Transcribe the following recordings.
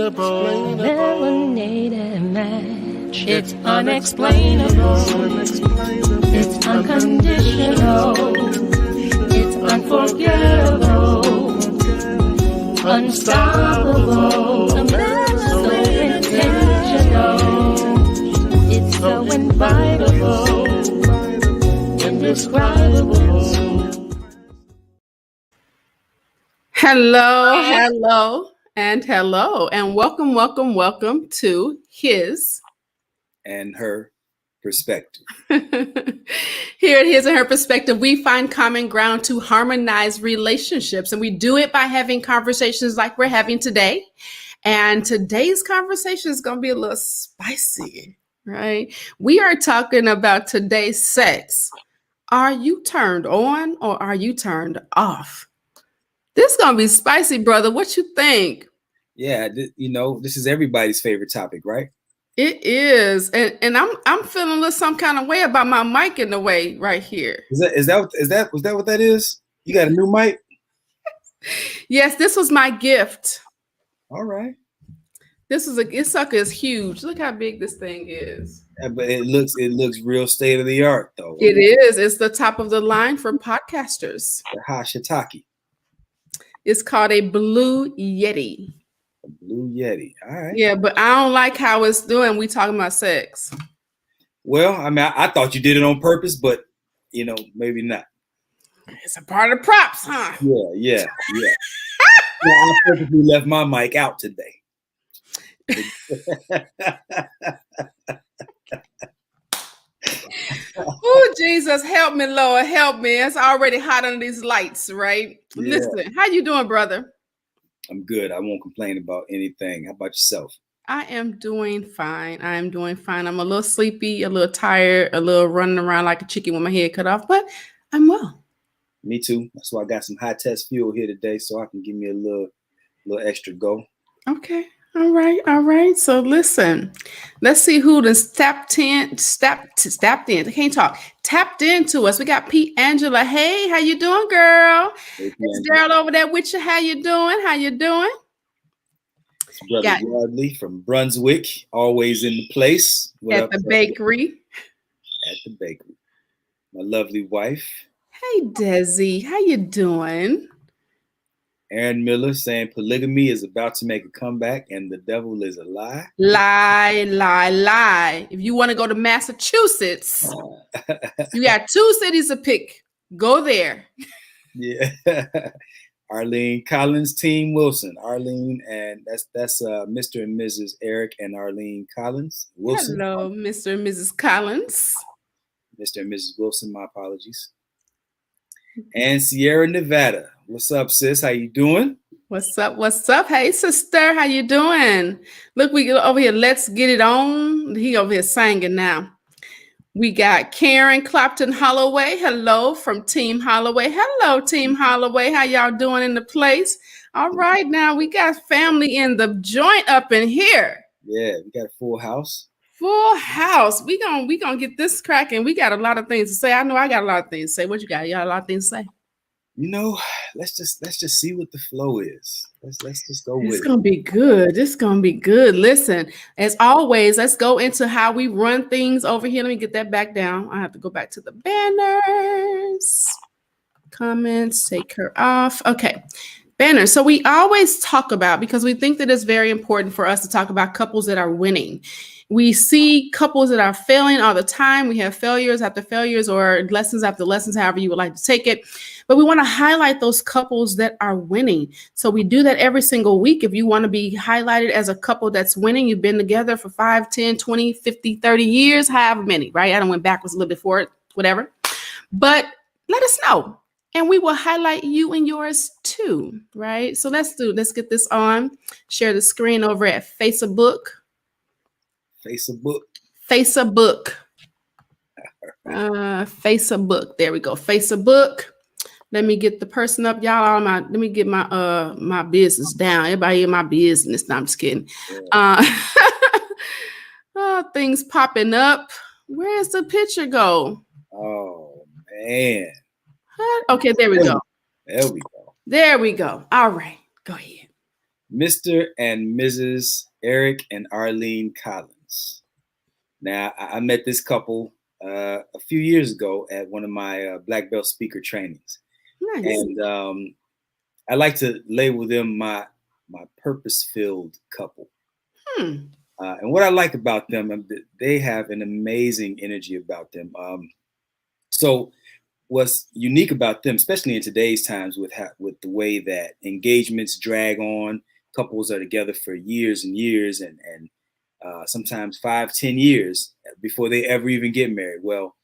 unexplainable. Never need a match. It's unexplainable. It's unconditional. It's unforgettable. Unstoppable. So intentional. It's so invitable. Indescribable. Hello, and welcome to His and Her Perspective. Here at His and Her Perspective, we find common ground to harmonize relationships, and we do it by having conversations like we're having today. And today's conversation is going to be a little spicy, right? We are talking about today's sex. Are you turned on or are you turned off? This is going to be spicy, brother. What you think? Yeah, this is everybody's favorite topic, right? It is. And I'm feeling a little some kind of way about my mic in the way right here. Was that what that is? You got a new mic? Yes, this was my gift. All right. This sucker is huge. Look how big this thing is. Yeah, but it looks real state of the art though. It is. It's the top of the line for podcasters. The Hashitaki. It's called a Blue Yeti. A Blue Yeti. All right. Yeah, but I don't like how it's doing. We talking about sex. Well, I mean, I thought you did it on purpose, but maybe not. It's a part of the props, huh? Yeah. I purposely left my mic out today. Oh, Jesus, help me, Lord, help me. It's already hot under these lights, right? Yeah. Listen, how you doing, brother? I'm good. I won't complain about anything. How about yourself? I am doing fine. I'm a little sleepy, a little tired, a little running around like a chicken with my head cut off, but I'm well. Me too. That's why I got some high test fuel here today, so I can give me a little extra go. Okay. All right. So listen, let's see who tapped in. I can't talk. Tapped into us. We got Pete Angela. Hey, how you doing, girl? Hey, it's Gerald over there with you. How you doing? It's Brother Yardley from Brunswick, always in the place. At the bakery. At the bakery. My lovely wife. Hey, Desi. How you doing? Aaron Miller saying polygamy is about to make a comeback and the devil is a lie. Lie. If you want to go to Massachusetts, you got 2 cities to pick. Go there. Yeah. Arlene Collins, Team Wilson. Arlene, and that's Mr. and Mrs. Eric and Arlene Collins. Wilson. Hello, Mr. and Mrs. Collins. Mr. and Mrs. Wilson, my apologies. And Sierra Nevada. What's up, sis? How you doing? What's up? Hey, sister. How you doing? Look, we go over here. Let's get it on. He over here singing now. We got Karen Clapton Holloway. Hello from Team Holloway. Hello, Team Holloway. How y'all doing in the place? All right, now we got family in the joint up in here. Yeah, we got a full house. Full house. We gonna get this cracking. We got a lot of things to say. I know I got a lot of things to say. What you got? You got a lot of things to say? Let's just see what the flow is. Let's just go with it. It's gonna be good. It's gonna be good. Listen, as always, let's go into how we run things over here. Let me get that back down. I have to go back to the banners. Comments, take her off. Okay. Banners. So we always talk about, because we think that it's very important for us to talk about couples that are winning. We see couples that are failing all the time. We have failures after failures or lessons after lessons, however you would like to take it. But we want to highlight those couples that are winning. So we do that every single week. If you want to be highlighted as a couple that's winning, you've been together for 5, 10, 20, 50, 30 years, however many, right? I done went backwards a little bit for it, whatever. But let us know. And we will highlight you and yours too, right? So let's get this on. Share the screen over at Facebook. Facebook. There we go. Facebook. Let me get the person up, y'all. Let me get my business down. Everybody in my business. No, I'm just kidding. Things popping up. Where's the picture go? Oh man. Okay, there we go. There we go. There we go. All right, go ahead. Mr. and Mrs. Eric and Arlene Collins. Now, I met this couple a few years ago at one of my black belt speaker trainings, Nice. and I like to label them my purpose-filled couple. And what I like about them, they have an amazing energy about them. So what's unique about them, especially in today's times with the way that engagements drag on, couples are together for years and years, and sometimes 5-10 years before they ever even get married. Well,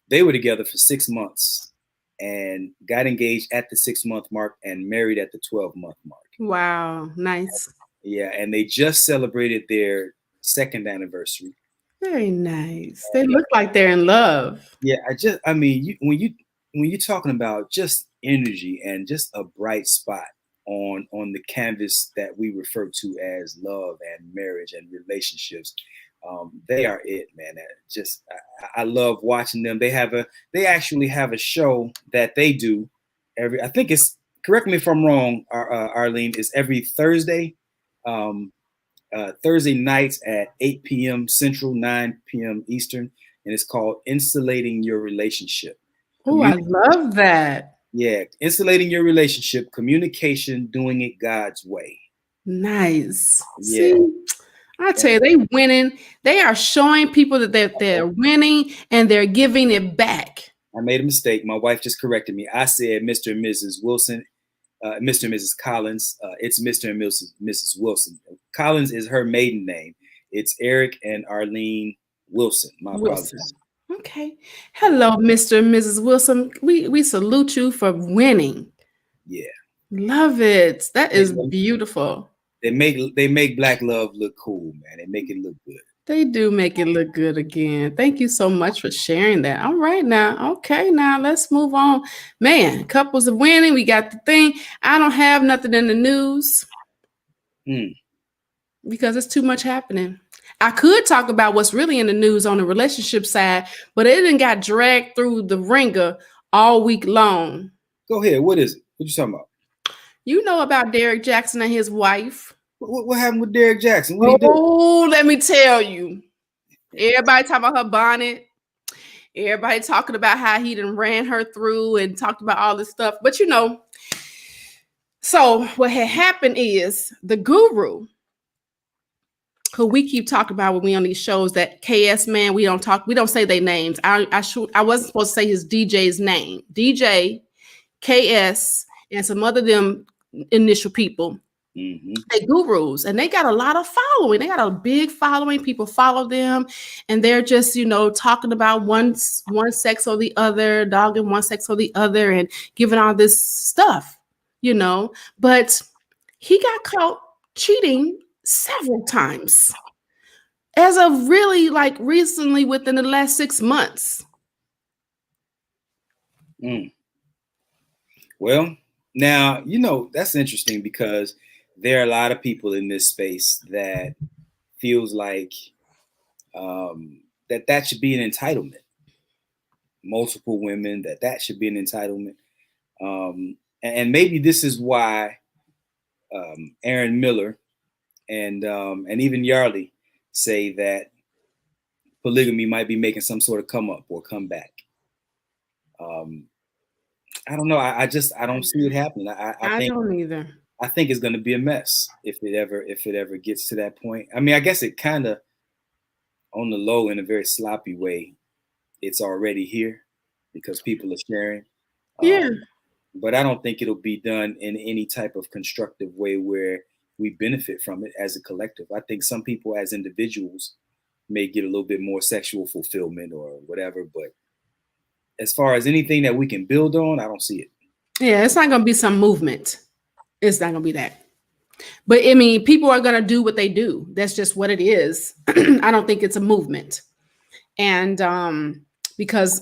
they were together for 6 months and got engaged at the 6-month mark and married at the 12-month mark. Wow, nice. Yeah, and they just celebrated their second anniversary. Very nice. They look like they're in love. Yeah, I mean, when you're talking about just energy and just a bright spot on the canvas that we refer to as love and marriage and relationships, they are it, man. I love watching them. They actually have a show that they do I think it's, correct me if I'm wrong, Arlene, is every Thursday. Thursday nights at 8 p.m. Central, 9 p.m. Eastern, and it's called Insulating Your Relationship. Oh, I love that. Yeah, insulating your relationship, communication, doing it God's way. Nice. Yeah. See, I tell you, they winning. They are showing people that they're winning and they're giving it back. I made a mistake. My wife just corrected me. I said Mr. and Mrs. Wilson, Mr. and Mrs. Collins. It's Mr. and Mrs. Wilson. Collins is her maiden name. It's Eric and Arlene Wilson. My apologies. Okay. Hello, Mr. and Mrs. Wilson. We salute you for winning. Yeah. Love it. That is beautiful. They make black love look cool, man. They make it look good. They do make it look good again. Thank you so much for sharing that. All right now. Okay, now let's move on. Man, couples are winning. We got the thing. I don't have nothing in the news because it's too much happening. I could talk about what's really in the news on the relationship side, but it didn't got dragged through the ringer all week long. Go ahead. What is it? What you talking about? You know about Derek Jackson and his wife. What happened with Derek Jackson? Let me tell you. Everybody talking about her bonnet. Everybody talking about how he done ran her through and talked about all this stuff. But you know, so what had happened is the guru, who we keep talking about when we on these shows, that KS man, we don't say their names. I wasn't supposed to say his DJ's name. DJ, KS, and some other them initial people. They gurus, and they got a lot of following. They got a big following. People follow them, and they're just, talking about one sex or the other, dogging one sex or the other, and giving all this stuff, But he got caught cheating several times, as of really recently, within the last 6 months. Well, now that's interesting because there are a lot of people in this space that feels like that should be an entitlement. Multiple women, that should be an entitlement. And maybe this is why Aaron Miller and even Yarley say that polygamy might be making some sort of come up or come back. I don't know. I don't see it happening. I think, don't either. I think it's going to be a mess if it ever gets to that point. I mean, I guess it kind of on the low, in a very sloppy way, it's already here because people are sharing. Yeah. But I don't think it'll be done in any type of constructive way where we benefit from it as a collective. I think some people as individuals may get a little bit more sexual fulfillment or whatever, but as far as anything that we can build on, I don't see it. Yeah, it's not going to be some movement. It's not going to be that. But I mean, people are going to do what they do. That's just what it is. I don't think it's a movement. And because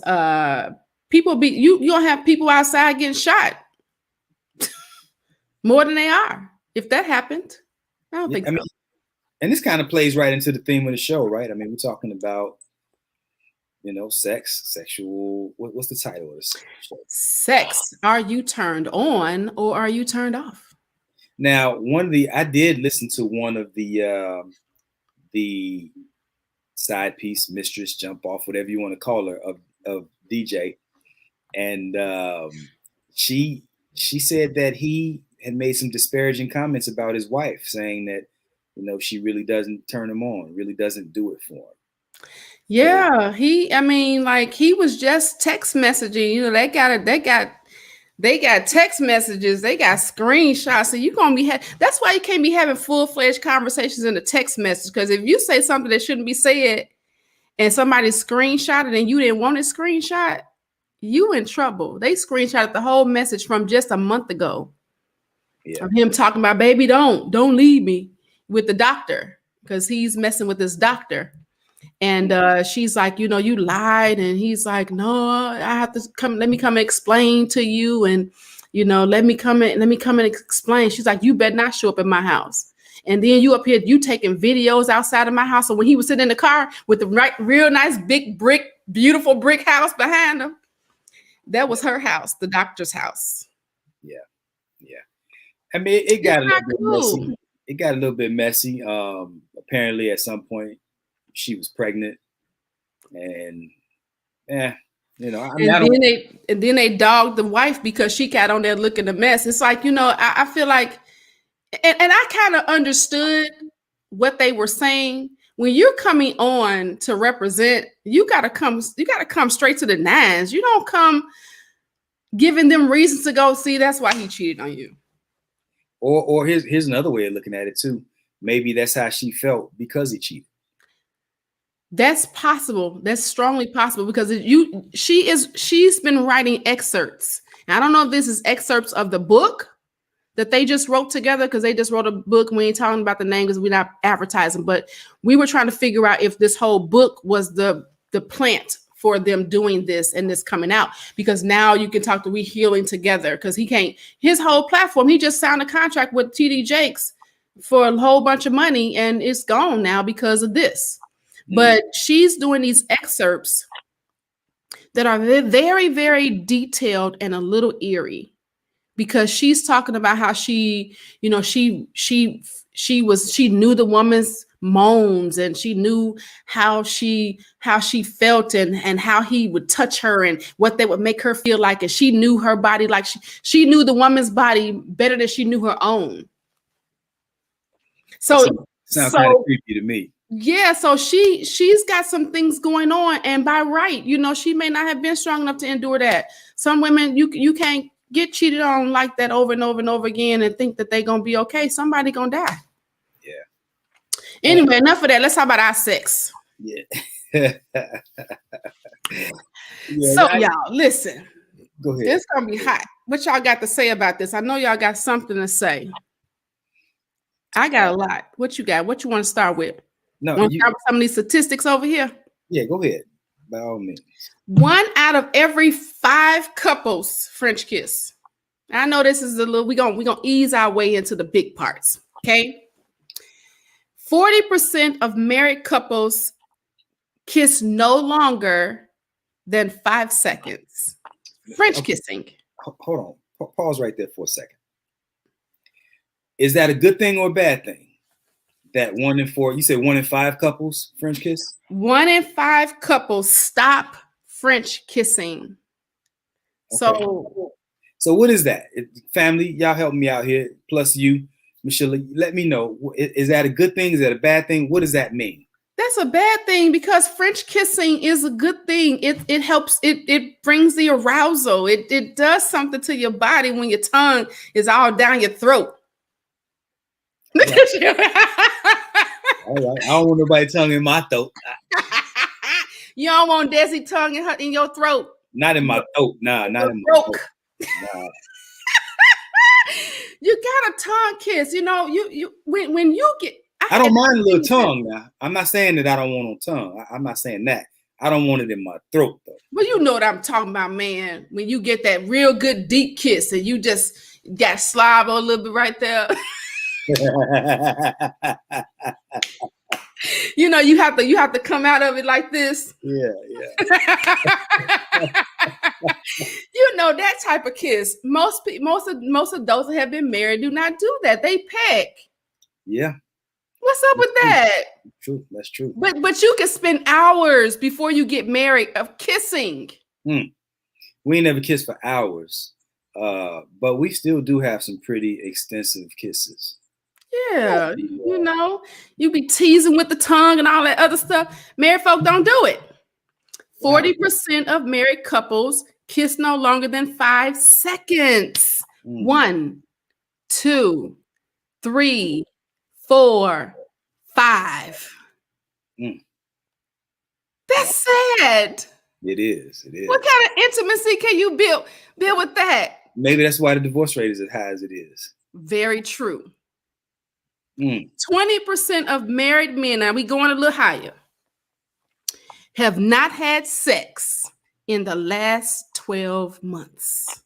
people you'll have people outside getting shot more than they are. If that happened, I don't think so. And this kind of plays right into the theme of the show, right? I mean, we're talking about, sex, sexual. What's the title of this show? Sex. Are you turned on or are you turned off? Now, I did listen to one of the side piece, mistress, jump off, whatever you want to call her, of DJ, and she said that he had made some disparaging comments about his wife, saying that she really doesn't turn him on, really doesn't do it for him. Yeah, he was just text messaging. They got text messages, they got screenshots. So you're gonna be that's why you can't be having full-fledged conversations in the text message. Because if you say something that shouldn't be said and somebody screenshotted and you didn't want it screenshot, you in trouble. They screenshotted the whole message from just a month ago. Yeah. Of him talking about, baby, don't leave me, with the doctor, because he's messing with this doctor. And she's like, you lied. And he's like, no, I have to come. Let me come and explain to you. And, let me come and explain. She's like, you better not show up at my house. And then you up here, you taking videos outside of my house. So when he was sitting in the car with the real nice big beautiful brick house behind him, that was her house, the doctor's house. Yeah. Yeah. I mean, it got a little bit messy. It got a little bit messy. Apparently at some point, she was pregnant, and then they dogged the wife because she got on there looking a mess. It's like, I feel like, and I kind of understood what they were saying. When you're coming on to represent, you gotta come straight to the nines. You don't come giving them reasons to go, see, that's why he cheated on you. Or here's another way of looking at it too. Maybe that's how she felt because he cheated. That's possible. That's strongly possible, because she's been writing excerpts. And I don't know if this is excerpts of the book that they just wrote together, because they just wrote a book. We ain't talking about the name because we're not advertising, but we were trying to figure out if this whole book was the plant for them doing this and this coming out, because now you can talk to We Healing Together, because his whole platform, he just signed a contract with TD Jakes for a whole bunch of money, and it's gone now because of this. But she's doing these excerpts that are very, very detailed and a little eerie, because she's talking about how she knew the woman's moans, and she knew how she felt, and how he would touch her and what they would make her feel like. And she knew her body, like she knew the woman's body better than she knew her own. So sounds kind of creepy to me. Yeah, so she's got some things going on, and by right, she may not have been strong enough to endure that. Some women, you can't get cheated on like that over and over and over again and think that they're gonna be okay. Somebody gonna die. Yeah. Anyway, enough of that. Let's talk about our sex. Yeah. Y'all, listen. Go ahead. It's gonna be hot. What y'all got to say about this? I know y'all got something to say. I got a lot. What you got? What you want to start with? No, want to start with some of these statistics over here? Yeah, go ahead. By all means. 1 out of every 5 couples French kiss. I know this is a little. We're gonna ease our way into the big parts. Okay. 40% of married couples kiss no longer than 5 seconds. French kissing. Hold on. Pause right there for a second. Is that a good thing or a bad thing? That 1 in 4, you said 1 in 5 couples French kiss? 1 in 5 couples stop French kissing. Okay. So what is that? Family, y'all help me out here. Plus you, Michelle, let me know. Is that a good thing? Is that a bad thing? What does that mean? That's a bad thing, because French kissing is a good thing. It helps. It brings the arousal. It does something to your body when your tongue is all down your throat. Look at you. All right. I don't want nobody tongue in my throat. You don't want Desi tongue in your throat. Not in my throat. Nah, not in my throat. Nah. You got a tongue kiss. You when you get. I don't mind a little tongue now. I'm not saying that I don't want no tongue. I'm not saying that. I don't want it in my throat though. Well, you know what I'm talking about, man. When you get that real good deep kiss and you just got slob a little bit right there. You know, you have to come out of it like this. Yeah. You know, that type of kiss. Most adults that have been married do not do that. They peck. Yeah. What's up with that? True. That's true. But you can spend hours before you get married of kissing. We ain't never kissed for hours, but we still do have some pretty extensive kisses. Yeah, you know, you be teasing with the tongue and all that other stuff. Married folk don't do it. 40% of married couples kiss no longer than 5 seconds. 1, 2, 3, 4, 5. That's sad. It is. What kind of intimacy can you build with that? Maybe that's why the divorce rate is as high as it is. Very true. 20% of married men, now we going a little higher, have not had sex in the last 12 months.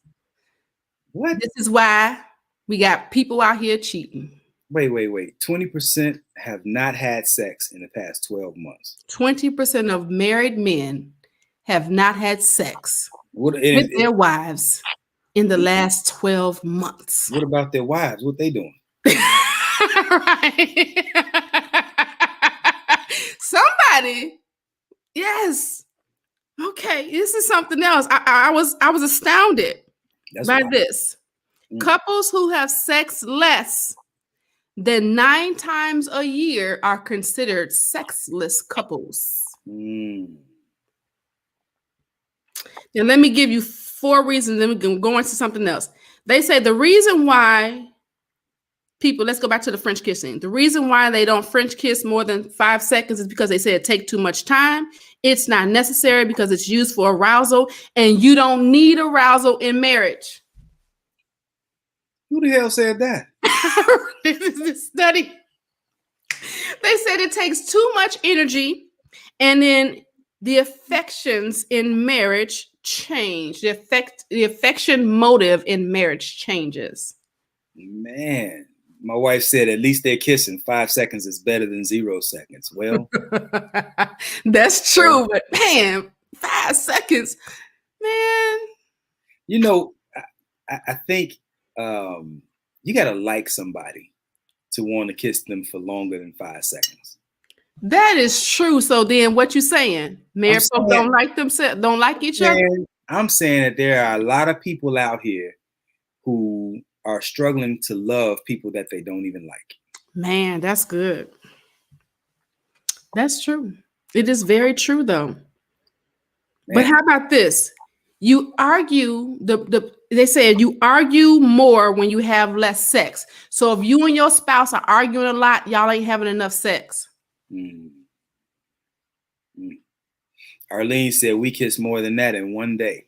What? This is why we got people out here cheating. Wait. 20% have not had sex in the past 12 months. 20% of married men have not had sex with their wives in the last 12 months. What about their wives? What they doing? Right. Somebody. Yes. Okay. This is something else. I was astounded by this. Couples who have sex less than 9 times a year are considered sexless couples. Now, let me give you 4 reasons. Then we can go into something else. They say the reason why people, let's go back to the French kissing. The reason why they don't French kiss more than 5 seconds is because they say it takes too much time. It's not necessary because it's used for arousal, and you don't need arousal in marriage. Who the hell said that? This is a study. They said it takes too much energy, and then the affections in marriage change. The affection motive in marriage changes. Man, my wife said at least they're kissing. 5 seconds is better than 0 seconds. Well, that's true, but man, 5 seconds, man. You know, I think you got to like somebody to want to kiss them for longer than 5 seconds. That is true. So then what you saying? Married folk don't like themselves, don't like each other? I'm saying that there are a lot of people out here who are struggling to love people that they don't even like. Man, that's good. That's true. It is very true, though. Man. But how about this? You argue, they said you argue more when you have less sex. So if you and your spouse are arguing a lot, y'all ain't having enough sex. Arlene said we kiss more than that in one day.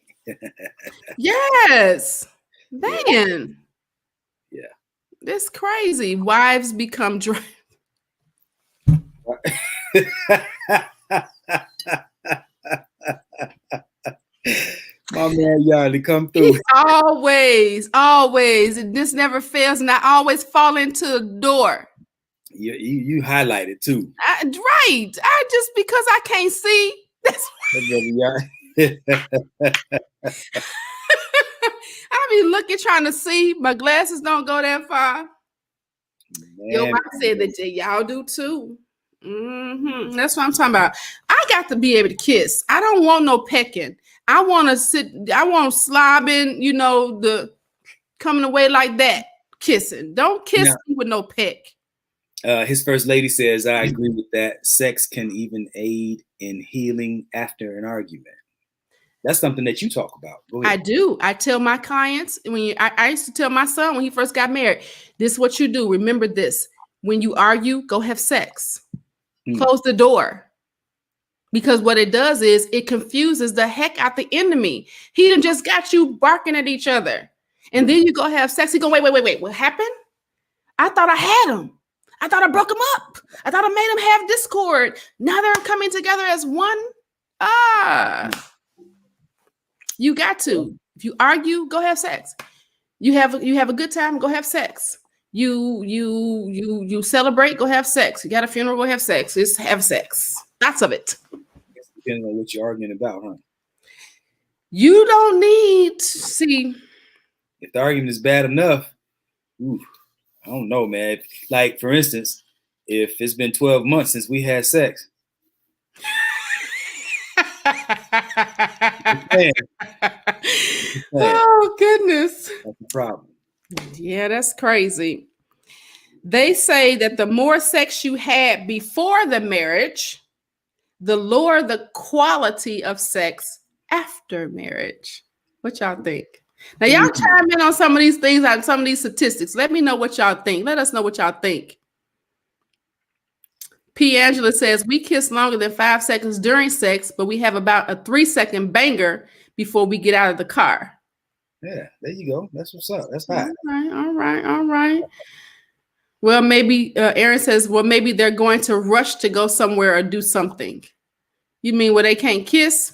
Yes. Man. Yeah. That's crazy. Wives become dry. My man, y'all to come through. He's always. This never fails, and I always fall into the door. You highlight it too. Right. Just because I can't see. That's I be looking, trying to see. My glasses don't go that far. Man, your wife said that y'all do too. That's what I'm talking about. I got to be able to kiss. I don't want no pecking. I want to sit. I want slobbing. You know, the coming away like that, kissing. Don't kiss me with no peck. His first lady says, I agree with that. Sex can even aid in healing after an argument. That's something that you talk about. Go ahead. I do. I tell my clients, I used to tell my son when he first got married, this is what you do. Remember this. When you argue, go have sex. Close the door. Because what it does is it confuses the heck out the enemy. He done just got you barking at each other. And then you go have sex. He go, wait. What happened? I thought I had him. I thought I broke him up. I thought I made him have discord. Now they're coming together as one. You got to. If you argue, go have sex. You have a good time, go have sex. You celebrate, go have sex. You got a funeral, go have sex. Just have sex. Lots of it. Depending on what you're arguing about, huh? You don't need see. If the argument is bad enough, ooh, I don't know, man. Like, for instance, if it's been 12 months since we had sex, man, Oh goodness. that's the problem. Yeah, that's crazy. They say that the more sex you had before the marriage, the lower the quality of sex after marriage. What y'all think? Now, y'all chime in on some of these things, on some of these statistics. Let me know what y'all think. Let us know what y'all think. P. Angela says, we kiss longer than 5 seconds during sex, but we have about a 3-second banger before we get out of the car. Yeah, there you go. That's what's up. That's hot. All right. Well, maybe Aaron says, well, maybe they're going to rush to go somewhere or do something. You mean where they can't kiss?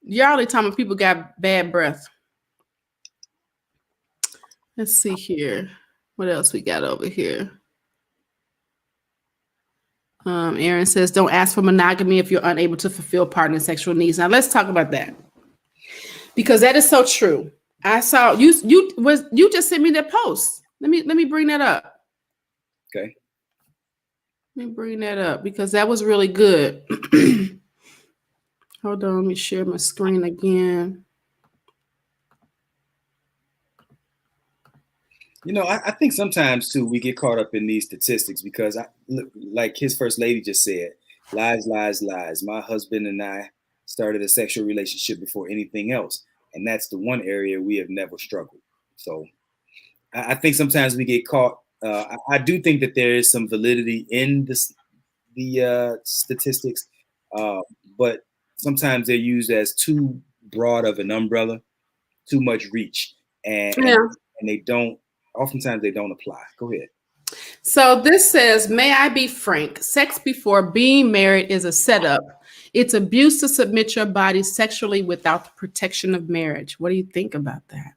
You're only talking about people got bad breath. Let's see here. What else we got over here? Aaron says, don't ask for monogamy if you're unable to fulfill partner sexual needs. Now let's talk about that. Because that is so true. I saw you just sent me that post. Let me bring that up. Okay. Let me bring that up because that was really good. Hold on, let me share my screen again. You know, I think sometimes too we get caught up in these statistics because like his first lady just said, lies, lies, lies. My husband and I started a sexual relationship before anything else, and that's the one area we have never struggled. So I think sometimes we get caught. I do think that there is some validity in the statistics, but sometimes they're used as too broad of an umbrella, too much reach, and they don't. Oftentimes they don't apply. Go ahead. So this says, may I be frank? Sex before being married is a setup. It's abuse to submit your body sexually without the protection of marriage. What do you think about that?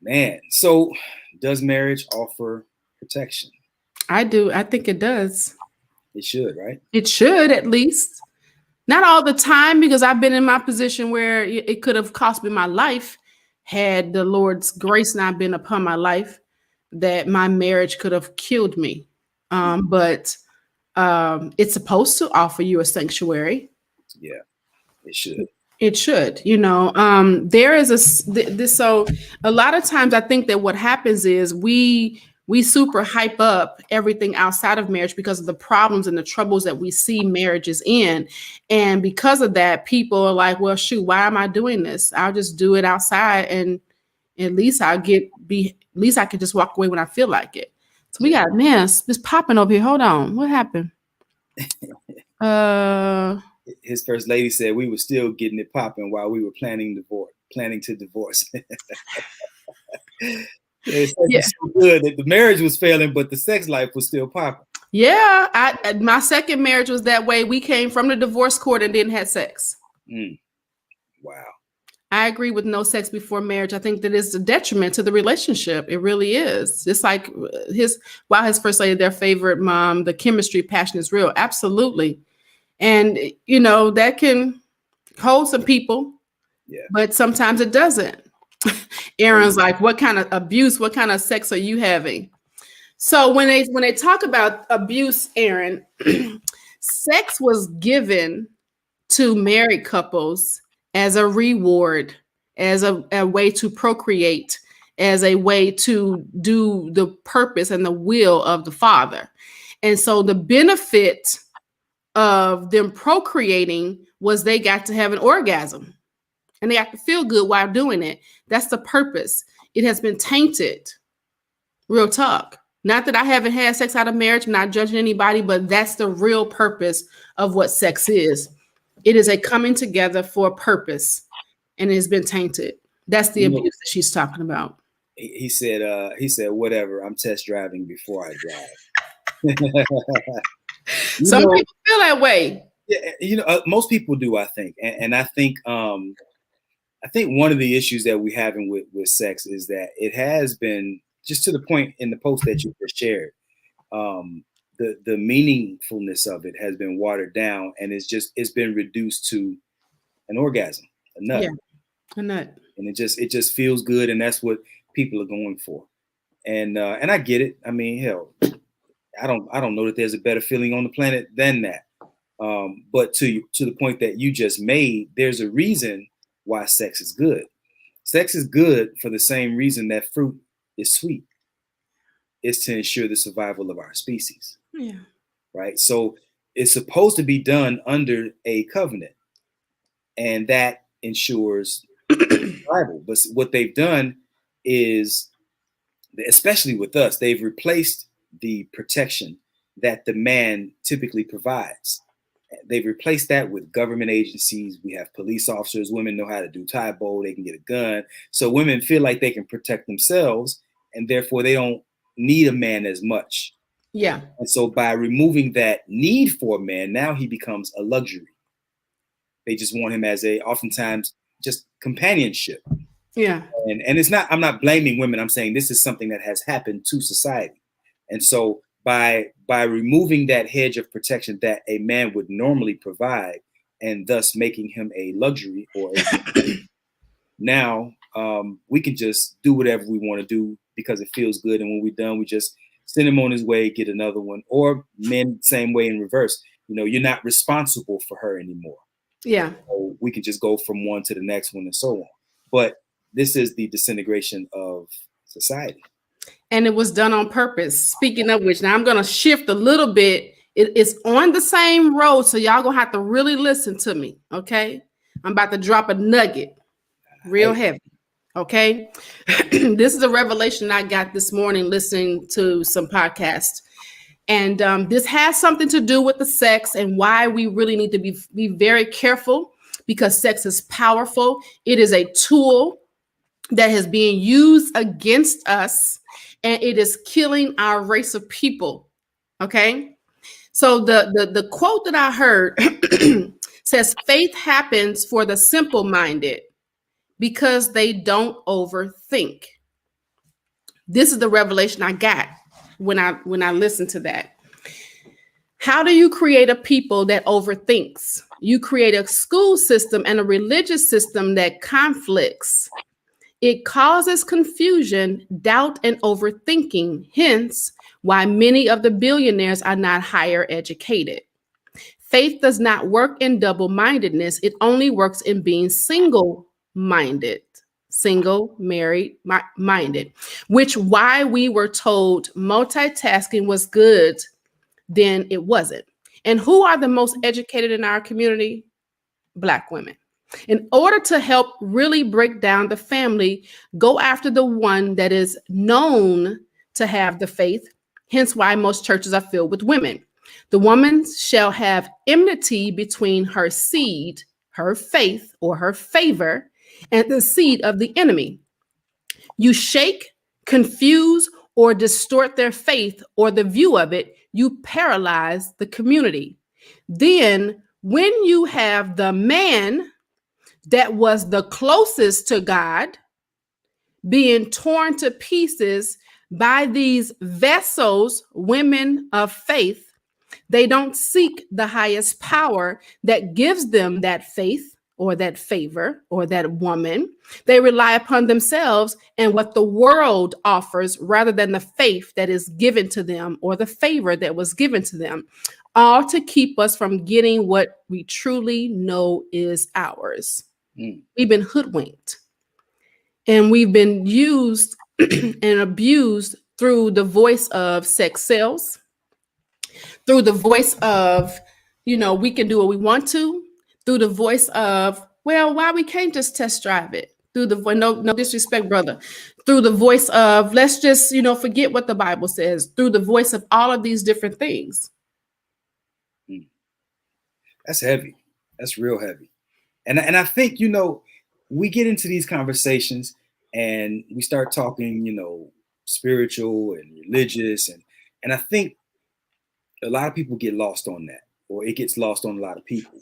Man, so does marriage offer protection? I do. I think it does. It should, right? It should, at least. Not all the time, because I've been in my position where it could have cost me my life had the Lord's grace not been upon my life, that my marriage could have killed me. But it's supposed to offer you a sanctuary. Yeah, it should. It should, there is so a lot of times I think that what happens is we super hype up everything outside of marriage because of the problems and the troubles that we see marriages in. And because of that, people are like, well, shoot, why am I doing this? I'll just do it outside and at least I could just walk away when I feel like it. So we got, man, it's popping over here. Hold on. What happened? His first lady said we were still getting it popping while we were planning to divorce. It's so good that the marriage was failing, but the sex life was still popping. Yeah, my second marriage was that way. We came from the divorce court and didn't have sex. Wow. I agree with no sex before marriage. I think that is a detriment to the relationship. It really is. Just like his first lady, their favorite mom, the chemistry, passion is real. Absolutely. And, that can hold some people, but sometimes it doesn't. Aaron's like, what kind of abuse, what kind of sex are you having? So when they talk about abuse, Aaron, sex was given to married couples as a reward, as a way to procreate, as a way to do the purpose and the will of the Father. And so the benefit of them procreating was they got to have an orgasm and they got to feel good while doing it. That's the purpose. It has been tainted. Real talk. Not that I haven't had sex out of marriage. I'm not judging anybody, but that's the real purpose of what sex is. It is a coming together for a purpose, and it has been tainted. That's the abuse that she's talking about. He said, whatever, I'm test driving before I drive. Some people feel that way. Yeah, most people do, I think. And I think one of the issues that we have with sex is that it has been just to the point in the post that you just shared, the meaningfulness of it has been watered down, and it's been reduced to an orgasm, a nut. Yeah, a nut. And it just feels good, and that's what people are going for. And I get it. I mean, hell, I don't know that there's a better feeling on the planet than that. But to the point that you just made, there's a reason why sex is good. Sex is good for the same reason that fruit is sweet. It's to ensure the survival of our species. Yeah. Right. So it's supposed to be done under a covenant, and that ensures survival. But what they've done is, especially with us, they've replaced the protection that the man typically provides. They've replaced that with government agencies. We have police officers. Women know how to do Taebo. They can get a gun. So women feel like they can protect themselves, and therefore they don't need a man as much. Yeah. And so by removing that need for a man, now he becomes a luxury. They just want him as oftentimes just companionship. Yeah. And it's not, I'm not blaming women. I'm saying this is something that has happened to society. And so by removing that hedge of protection that a man would normally provide, and thus making him a luxury or now we can just do whatever we want to do because it feels good. And when we're done, we just send him on his way, get another one. Or men, same way in reverse. You're not responsible for her anymore. Yeah. So we can just go from one to the next one and so on. But this is the disintegration of society. And it was done on purpose. Speaking of which, now I'm going to shift a little bit. It's on the same road, so y'all going to have to really listen to me, okay? I'm about to drop a nugget real heavy, okay? This is a revelation I got this morning listening to some podcasts. And this has something to do with the sex and why we really need to be very careful, because sex is powerful. It is a tool that is being used against us, and it is killing our race of people. Okay. So the quote that I heard says, faith happens for the simple-minded because they don't overthink. This is the revelation I got when I listened to that. How do you create a people that overthinks? You create a school system and a religious system that conflicts. It causes confusion, doubt, and overthinking, hence why many of the billionaires are not higher educated. Faith does not work in double-mindedness. It only works in being single-minded, minded, which why we were told multitasking was good, then it wasn't. And who are the most educated in our community? Black women. In order to help really break down the family, go after the one that is known to have the faith, hence why most churches are filled with women. The woman shall have enmity between her seed, her faith, or her favor, and the seed of the enemy. You shake, confuse, or distort their faith or the view of it, you paralyze the community. Then, when you have the man that was the closest to God being torn to pieces by these vessels, women of faith, they don't seek the highest power that gives them that faith or that favor or that woman. They rely upon themselves and what the world offers rather than the faith that is given to them or the favor that was given to them, all to keep us from getting what we truly know is ours. We've been hoodwinked, and we've been used and abused through the voice of sex sales, through the voice of, we can do what we want to, through the voice of, well, why we can't just test drive it, through the voice, no disrespect, brother, through the voice of, let's just, forget what the Bible says, through the voice of all of these different things. That's heavy. That's real heavy. And I think, we get into these conversations and we start talking, spiritual and religious. And I think a lot of people get lost on that, or it gets lost on a lot of people.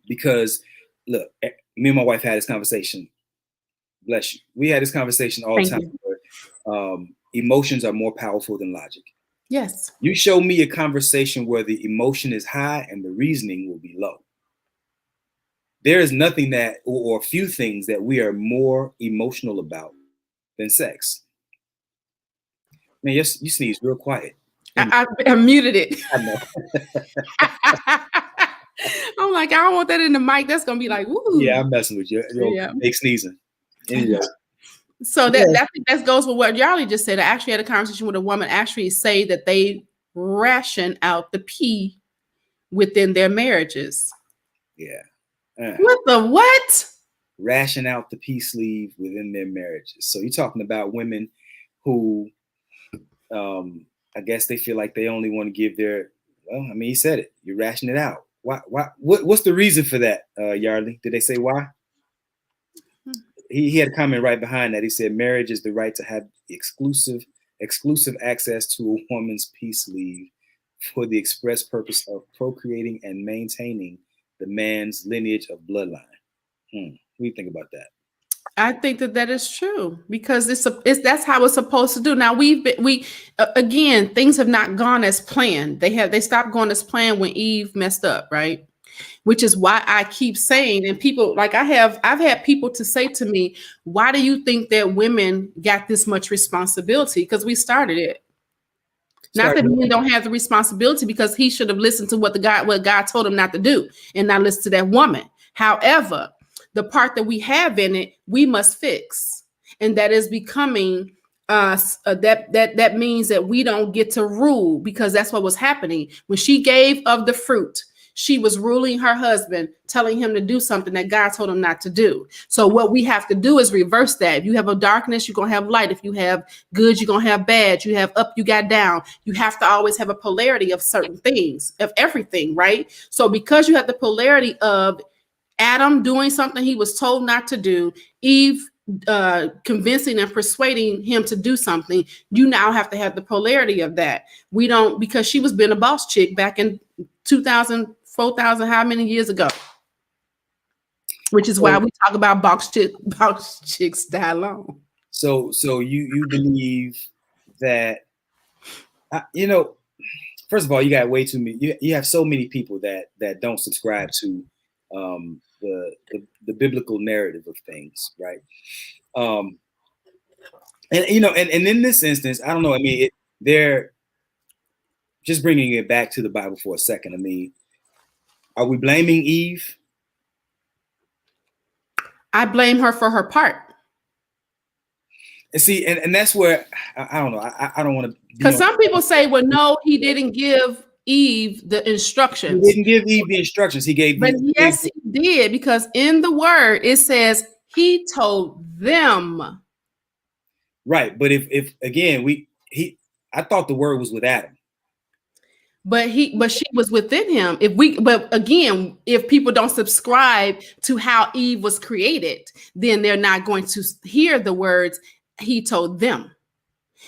Because look, me and my wife had this conversation. Bless you. We had this conversation all the time. Emotions are more powerful than logic. Yes. You show me a conversation where the emotion is high and the reasoning will be low. There is nothing that, or few things that we are more emotional about than sex. Man, you sneeze real quiet. I muted it. I know. I'm like, I don't want that in the mic. That's gonna be like, woo. Yeah, I'm messing with you. Yeah. Fake sneezing. Anyway. So that goes with what Yarly just said. I actually had a conversation with a woman actually say that they ration out the pee within their marriages. Yeah. What the what? Ration out the pee sleeve within their marriages. So you're talking about women who I guess they feel like they only want to give their, well, I mean, he said it. You ration it out. Why? What's the reason for that, Yarly? Did they say why? He had a comment right behind that. He said, marriage is the right to have exclusive access to a woman's pee sleeve for the express purpose of procreating and maintaining the man's lineage of bloodline. What do you think about that? I think that is true because that's how it's supposed to do. Now again, things have not gone as planned. They stopped going as planned when Eve messed up, right? Which is why I keep saying, and people like I've had people to say to me, why do you think that women got this much responsibility? Because we started it. Not that men don't have the responsibility, because he should have listened to what God told him not to do and not listen to that woman. However, the part that we have in it, we must fix. And that is becoming that means that we don't get to rule, because that's what was happening. When she gave of the fruit, she was ruling her husband, telling him to do something that God told him not to do. So what we have to do is reverse that. If you have a darkness, you're going to have light. If you have good, you're going to have bad. You have up, you got down. You have to always have a polarity of certain things, of everything, right? So because you have the polarity of Adam doing something he was told not to do, Eve convincing and persuading him to do something, you now have to have the polarity of that. We don't, because she was being a boss chick back in 2000, 4,000, how many years ago? Which is why we talk about box chicks die long. So you believe that, first of all, you got way too many. You have so many people that don't subscribe to the biblical narrative of things, right? And in this instance, I don't know. I mean, they're just bringing it back to the Bible for a second. I mean, are we blaming Eve? I blame her for her part. And see, and that's where I don't know. I don't want to, because some people say, well, no, he didn't give Eve the instructions. He didn't give Eve the instructions. He gave. But yes, he did, because in the word it says he told them. Right, but if again I thought the word was with Adam. But she was within him. But again, if people don't subscribe to how Eve was created, then they're not going to hear the words he told them.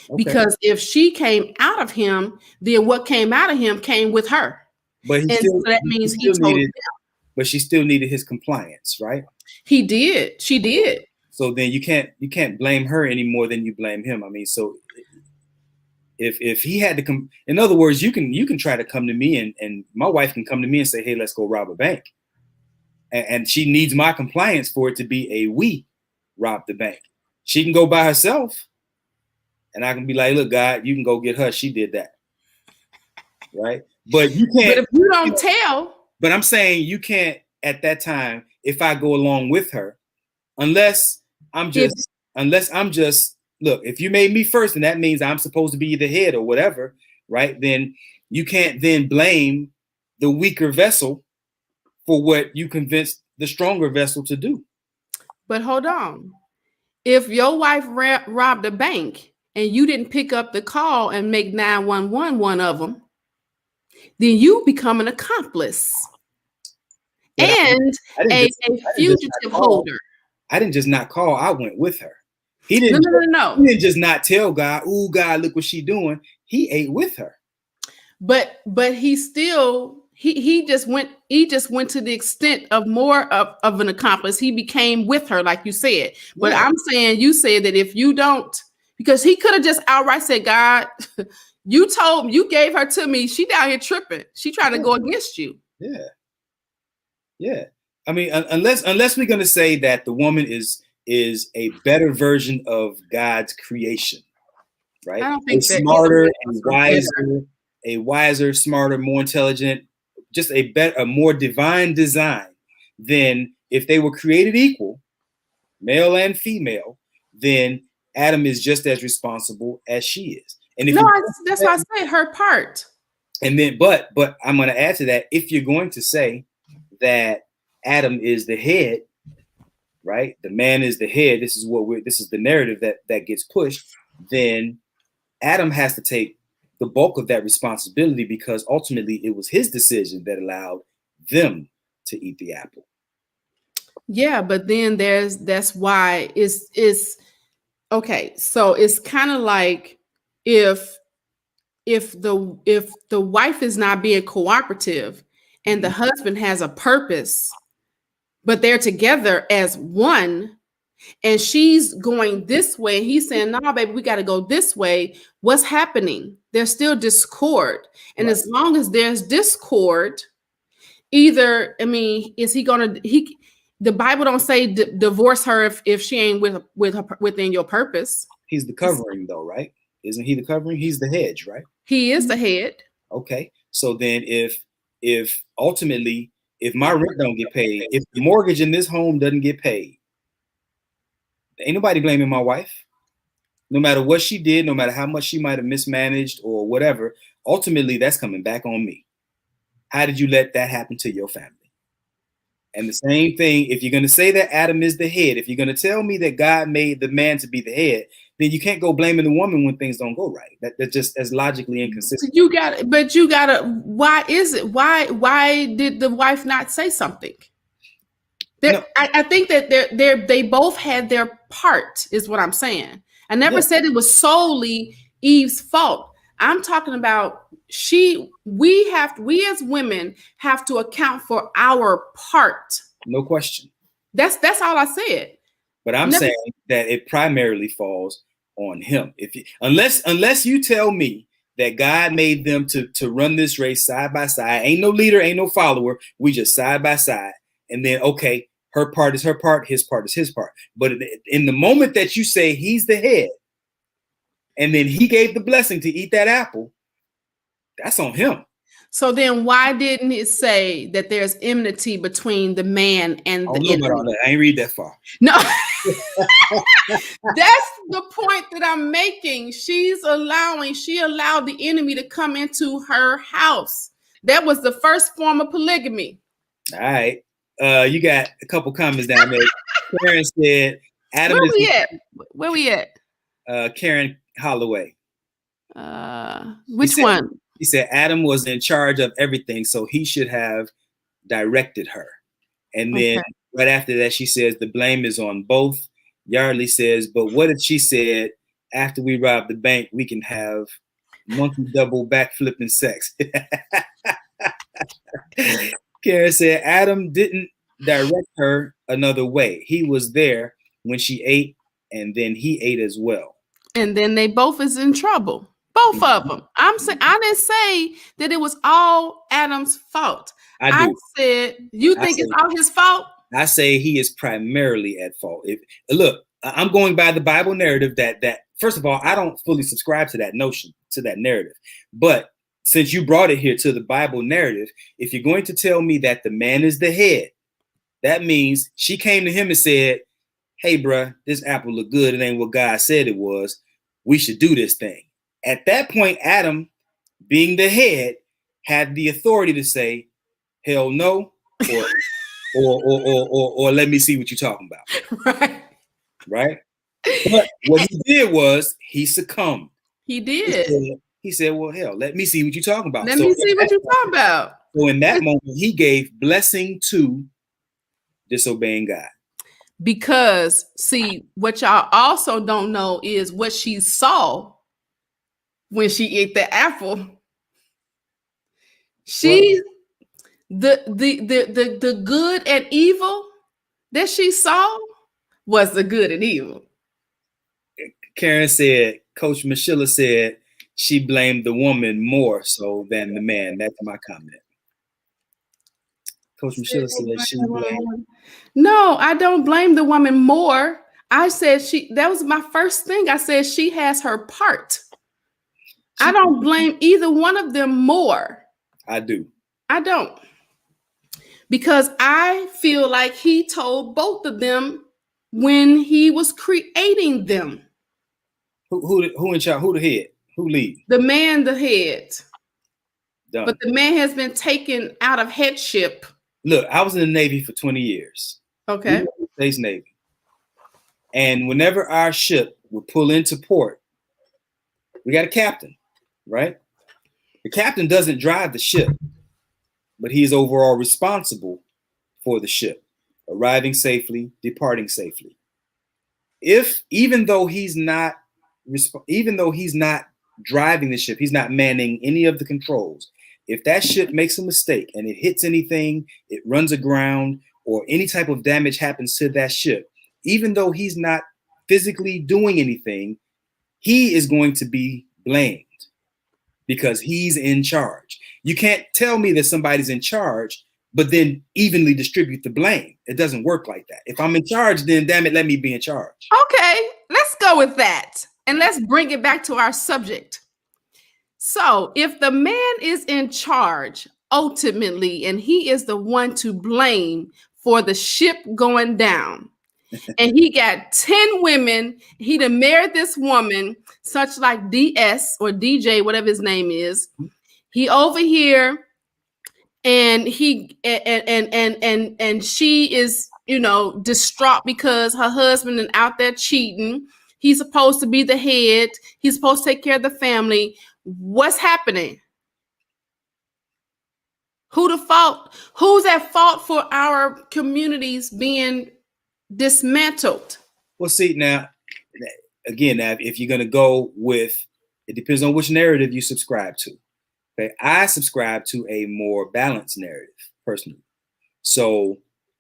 Okay. Because if she came out of him, then what came out of him came with her. But so that means he told them. But she still needed his compliance, right? He did. She did. So then you can't blame her any more than you blame him. I mean, so if he had to come, in other words, you can try to come to me and my wife can come to me and say, hey, let's go rob a bank. And she needs my compliance for it to be a we rob the bank. She can go by herself and I can be like, look, God, you can go get her. She did that. Right. But you can't. But if you don't tell. But I'm saying you can't at that time, if I go along with her, unless I'm just, look, if you made me first, and that means I'm supposed to be the head or whatever, right? Then you can't then blame the weaker vessel for what you convinced the stronger vessel to do. But hold on. If your wife robbed a bank and you didn't pick up the call and make 911 one of them, then you become an accomplice and a fugitive holder. I didn't just not call. I went with her. He didn't. No. He didn't just not tell God, "Ooh, God, look what she's doing." He ate with her. But he still he just went to the extent of more of an accomplice. He became with her, like you said. But yeah. I'm saying, you said that if you don't Because he could have just outright said, God, you gave her to me. She down here tripping. She trying to go against you. Yeah. Yeah. I mean, unless we're going to say that the woman is a better version of God's creation, right? I don't think that smarter and wiser, a wiser, smarter, more intelligent, just a more divine design than if they were created equal, male and female, then Adam is just as responsible as she is. And if that's why I say her part. And then, but I'm going to add to that. If you're going to say that Adam is the head, right? The man is the head. This is the narrative that gets pushed. Then Adam has to take the bulk of that responsibility because ultimately it was his decision that allowed them to eat the apple. Yeah, but then that's why it's okay. So it's kind of like if the wife is not being cooperative and the husband has a purpose, but they're together as one, and she's going this way, he's saying, no, baby, we got to go this way. What's happening? There's still discord. And right. As long as there's discord, either, I mean, is he going to, the Bible don't say divorce her if she ain't within your purpose. He's the covering though, right? Isn't he the covering? He's the hedge, right? He is the head. Okay. So then if ultimately, if my rent don't get paid, if the mortgage in this home doesn't get paid, ain't nobody blaming my wife. No matter what she did, no matter how much she might have mismanaged or whatever, ultimately that's coming back on me. How did you let that happen to your family? And the same thing, if you're going to say that Adam is the head, if you're going to tell me that God made the man to be the head, then you can't go blaming the woman when things don't go right. That's just as logically inconsistent. Why is it? Why did the wife not say something? No. I think that they both had their part, is what I'm saying. I never said it was solely Eve's fault. I'm talking about we as women have to account for our part. No question. That's all I said. But I'm saying that it primarily falls on him. Unless you tell me that God made them to run this race side by side, ain't no leader, ain't no follower. We just side by side. And then, okay, her part is her part, his part is his part. But in the moment that you say he's the head, and then he gave the blessing to eat that apple, that's on him. So then why didn't it say that there's enmity between the man and the enemy? I ain't read that far. No. That's the point that I'm making. She allowed the enemy to come into her house. That was the first form of polygamy. All right. You got a couple comments down there. Karen said, Adam Where we at? Karen Holloway. Which one? He said Adam was in charge of everything, so he should have directed her. And then right after that, she says the blame is on both. Yardley says, but what if she said, after we rob the bank, we can have monkey double backflipping sex? Karen said Adam didn't direct her another way. He was there when she ate, and then he ate as well. And then they both is in trouble. Both of them. I didn't say that it was all Adam's fault. I said, you think it's all his fault? I say he is primarily at fault. Look, I'm going by the Bible narrative that first of all, I don't fully subscribe to that notion, to that narrative. But since you brought it here to the Bible narrative, if you're going to tell me that the man is the head, that means she came to him and said, hey, bruh, this apple look good. It ain't what God said it was. We should do this thing. At that point, Adam, being the head, had the authority to say, hell no, or let me see what you're talking about. Right? But what he did was he succumbed. He did. He said, well, hell, let me see what you're talking about. Let me see what you're talking about. So in that moment, he gave blessing to disobeying God. Because, see, what y'all also don't know is what she saw when she ate the apple. The good and evil that she saw was the good and evil. Karen said, Coach Michelle said she blamed the woman more so than the man. That's my comment. Coach Michelle said she blamed. No, I don't blame the woman more. I said that was my first thing. I said she has her part. I don't blame either one of them more. I do. I don't. Because I feel like he told both of them when he was creating them. Who in charge? Who the head? Who lead? The man, the head. Done. But the man has been taken out of headship. Look, I was in the Navy for 20 years. Okay. United States Navy. And whenever our ship would pull into port, we got a captain, right? The captain doesn't drive the ship, but he is overall responsible for the ship, arriving safely, departing safely. Even though he's not driving the ship, he's not manning any of the controls. If that ship makes a mistake and it hits anything, it runs aground, or any type of damage happens to that ship, even though he's not physically doing anything, he is going to be blamed because he's in charge. You can't tell me that somebody's in charge, but then evenly distribute the blame. It doesn't work like that. If I'm in charge, then damn it, let me be in charge. Okay, let's go with that. And let's bring it back to our subject. So if the man is in charge ultimately, and he is the one to blame for the ship going down, and he got 10 women, he done married this woman, such like DS or DJ, whatever his name is. He over here, and he and she is, distraught because her husband is out there cheating. He's supposed to be the head. He's supposed to take care of the family. What's happening? Who's at fault for our communities being dismantled? Well, see, now, again, if you're going to go with, it depends on which narrative you subscribe to. Okay, I subscribe to a more balanced narrative personally. So,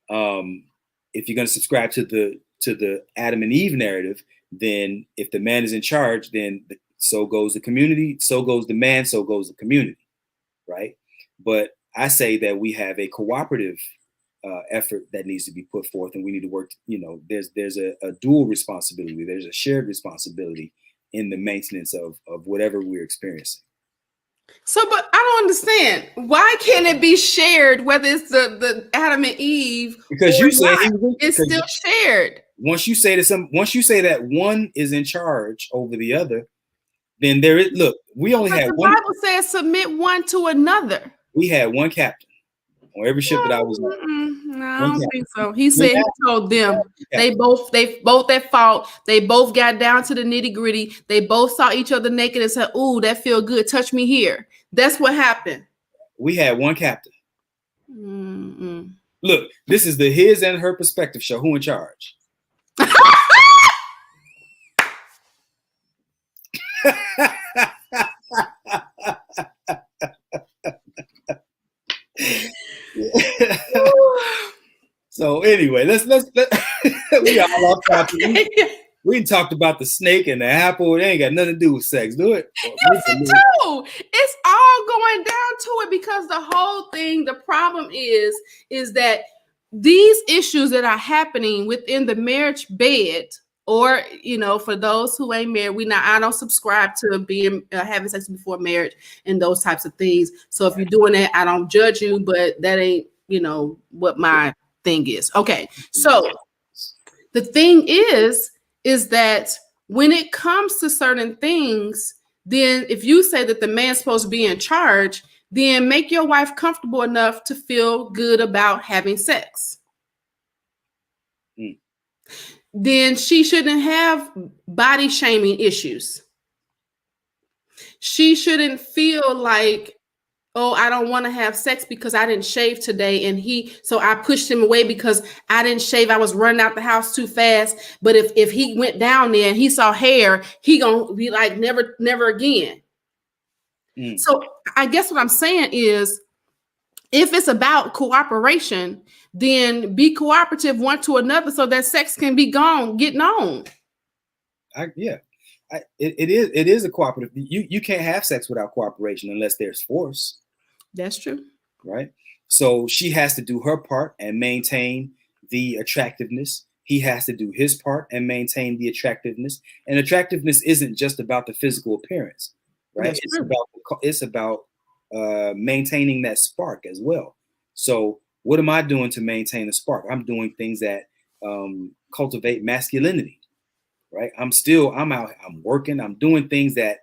if you're going to subscribe to the Adam and Eve narrative, then if the man is in charge, then so goes the community, so goes the man, so goes the community, right? But I say that we have a cooperative effort that needs to be put forth, and we need to work. There's a dual responsibility. There's a shared responsibility in the maintenance of whatever we're experiencing. So, but I don't understand. Why can't it be shared? Whether it's the Adam and Eve, because you say it's still shared. Once you say that one is in charge over the other, then there is. Look, we only had one. The Bible says submit one to another. We had one captain on every ship that I was on. No, I don't think so. He said he told them they both at fault. They both got down to the nitty gritty. They both saw each other naked and said, "Ooh, that feel good. Touch me here." That's what happened. We had one captain. Look, this is the his and her perspective show. Who in charge? So anyway, let's we all off topic. We talked about the snake and the apple. It ain't got nothing to do with sex, do it? Yes, it do. It's all going down to it because the whole thing, the problem is that these issues that are happening within the marriage bed, or for those who ain't married, I don't subscribe to being having sex before marriage and those types of things. So if you're doing that, I don't judge you, but that ain't what my thing is. Okay, so the thing is that when it comes to certain things, then if you say that the man's supposed to be in charge, then make your wife comfortable enough to feel good about having sex. Then she shouldn't have body shaming issues. She shouldn't feel like, oh, I don't want to have sex because I didn't shave today. So I pushed him away because I didn't shave. I was running out the house too fast. But if he went down there and he saw hair, he gonna be like, never again. So I guess what I'm saying is, if it's about cooperation, then be cooperative one to another so that sex can be getting on. Yeah. It is a cooperative. You can't have sex without cooperation unless there's force. That's true. Right. So she has to do her part and maintain the attractiveness. He has to do his part and maintain the attractiveness. And attractiveness isn't just about the physical appearance, right? That's true. It's about maintaining that spark as well. So what am I doing to maintain the spark? I'm doing things that cultivate masculinity, right? I'm out, I'm working, I'm doing things that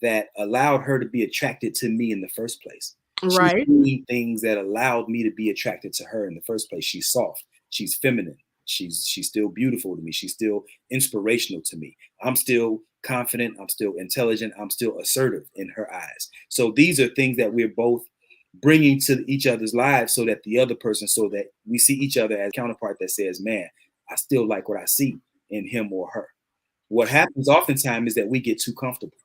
that allowed her to be attracted to me in the first place. Right. She's doing things that allowed me to be attracted to her in the first place. She's soft, she's feminine, she's still beautiful to me, she's still inspirational to me. I'm still confident, I'm still intelligent, I'm still assertive in her eyes. So these are things that we're both bringing to each other's lives, so that the other person, so that we see each other as a counterpart that says, man, I still like what I see in him or her. What happens oftentimes is that we get too comfortable.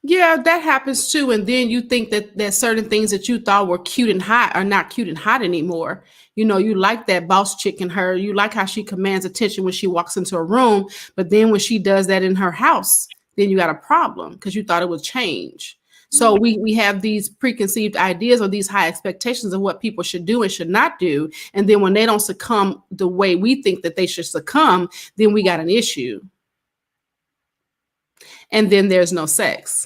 Yeah, that happens too. And then you think that certain things that you thought were cute and hot are not cute and hot anymore. You know, you like that boss chick in her. You like how she commands attention when she walks into a room. But then when she does that in her house, then you got a problem because you thought it would change. So we have these preconceived ideas or these high expectations of what people should do and should not do. And then when they don't succumb the way we think that they should succumb, then we got an issue. And then there's no sex.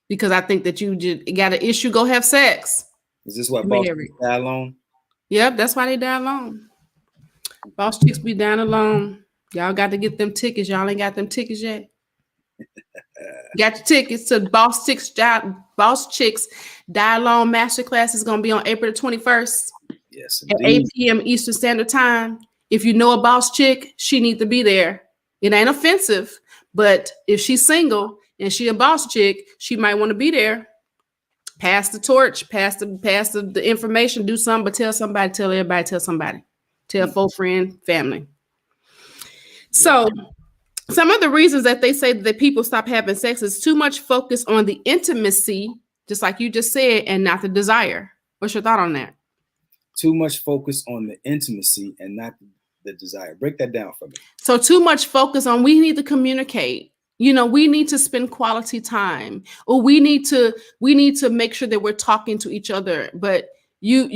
Because I think that you just got an issue, go have sex. Is this what boss chicks die alone? Yep, that's why they die alone. Boss chicks be dying alone. Y'all got to get them tickets. Y'all ain't got them tickets yet. Got your tickets to Boss Chicks Die Alone Masterclass is going to be on April the 21st. Yes, at 8 p.m. Eastern Standard Time. If you know a boss chick, she needs to be there. It ain't offensive, but if she's single and she a boss chick, she might want to be there. Pass the torch, pass the information, do something, but tell somebody, tell everybody, tell somebody. Tell full friend, family. So some of the reasons that they say that people stop having sex is too much focus on the intimacy, just like you just said, and not the desire. What's your thought on that? Too much focus on the intimacy and not the desire. Break that down for me. So too much focus on we need to communicate. You know, we need to spend quality time, or we need to make sure that we're talking to each other. But you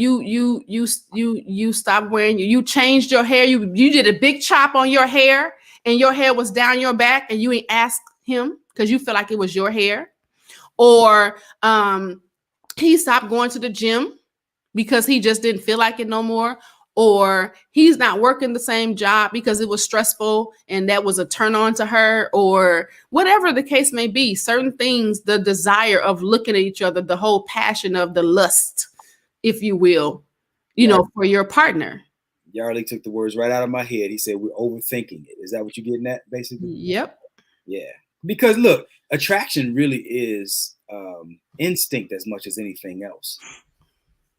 stopped wearing, you changed your hair. You did a big chop on your hair, and your hair was down your back, and you ain't asked him because you feel like it was your hair. Or he stopped going to the gym because he just didn't feel like it no more. Or he's not working the same job because it was stressful and that was a turn on to her, or whatever the case may be. Certain things, the desire of looking at each other, the whole passion of the lust, if you will, you know, for your partner. Yarley took the words right out of my head. He said, we're overthinking it. Is that what you're getting at, basically? Yep. Yeah. Because look, attraction really is instinct as much as anything else.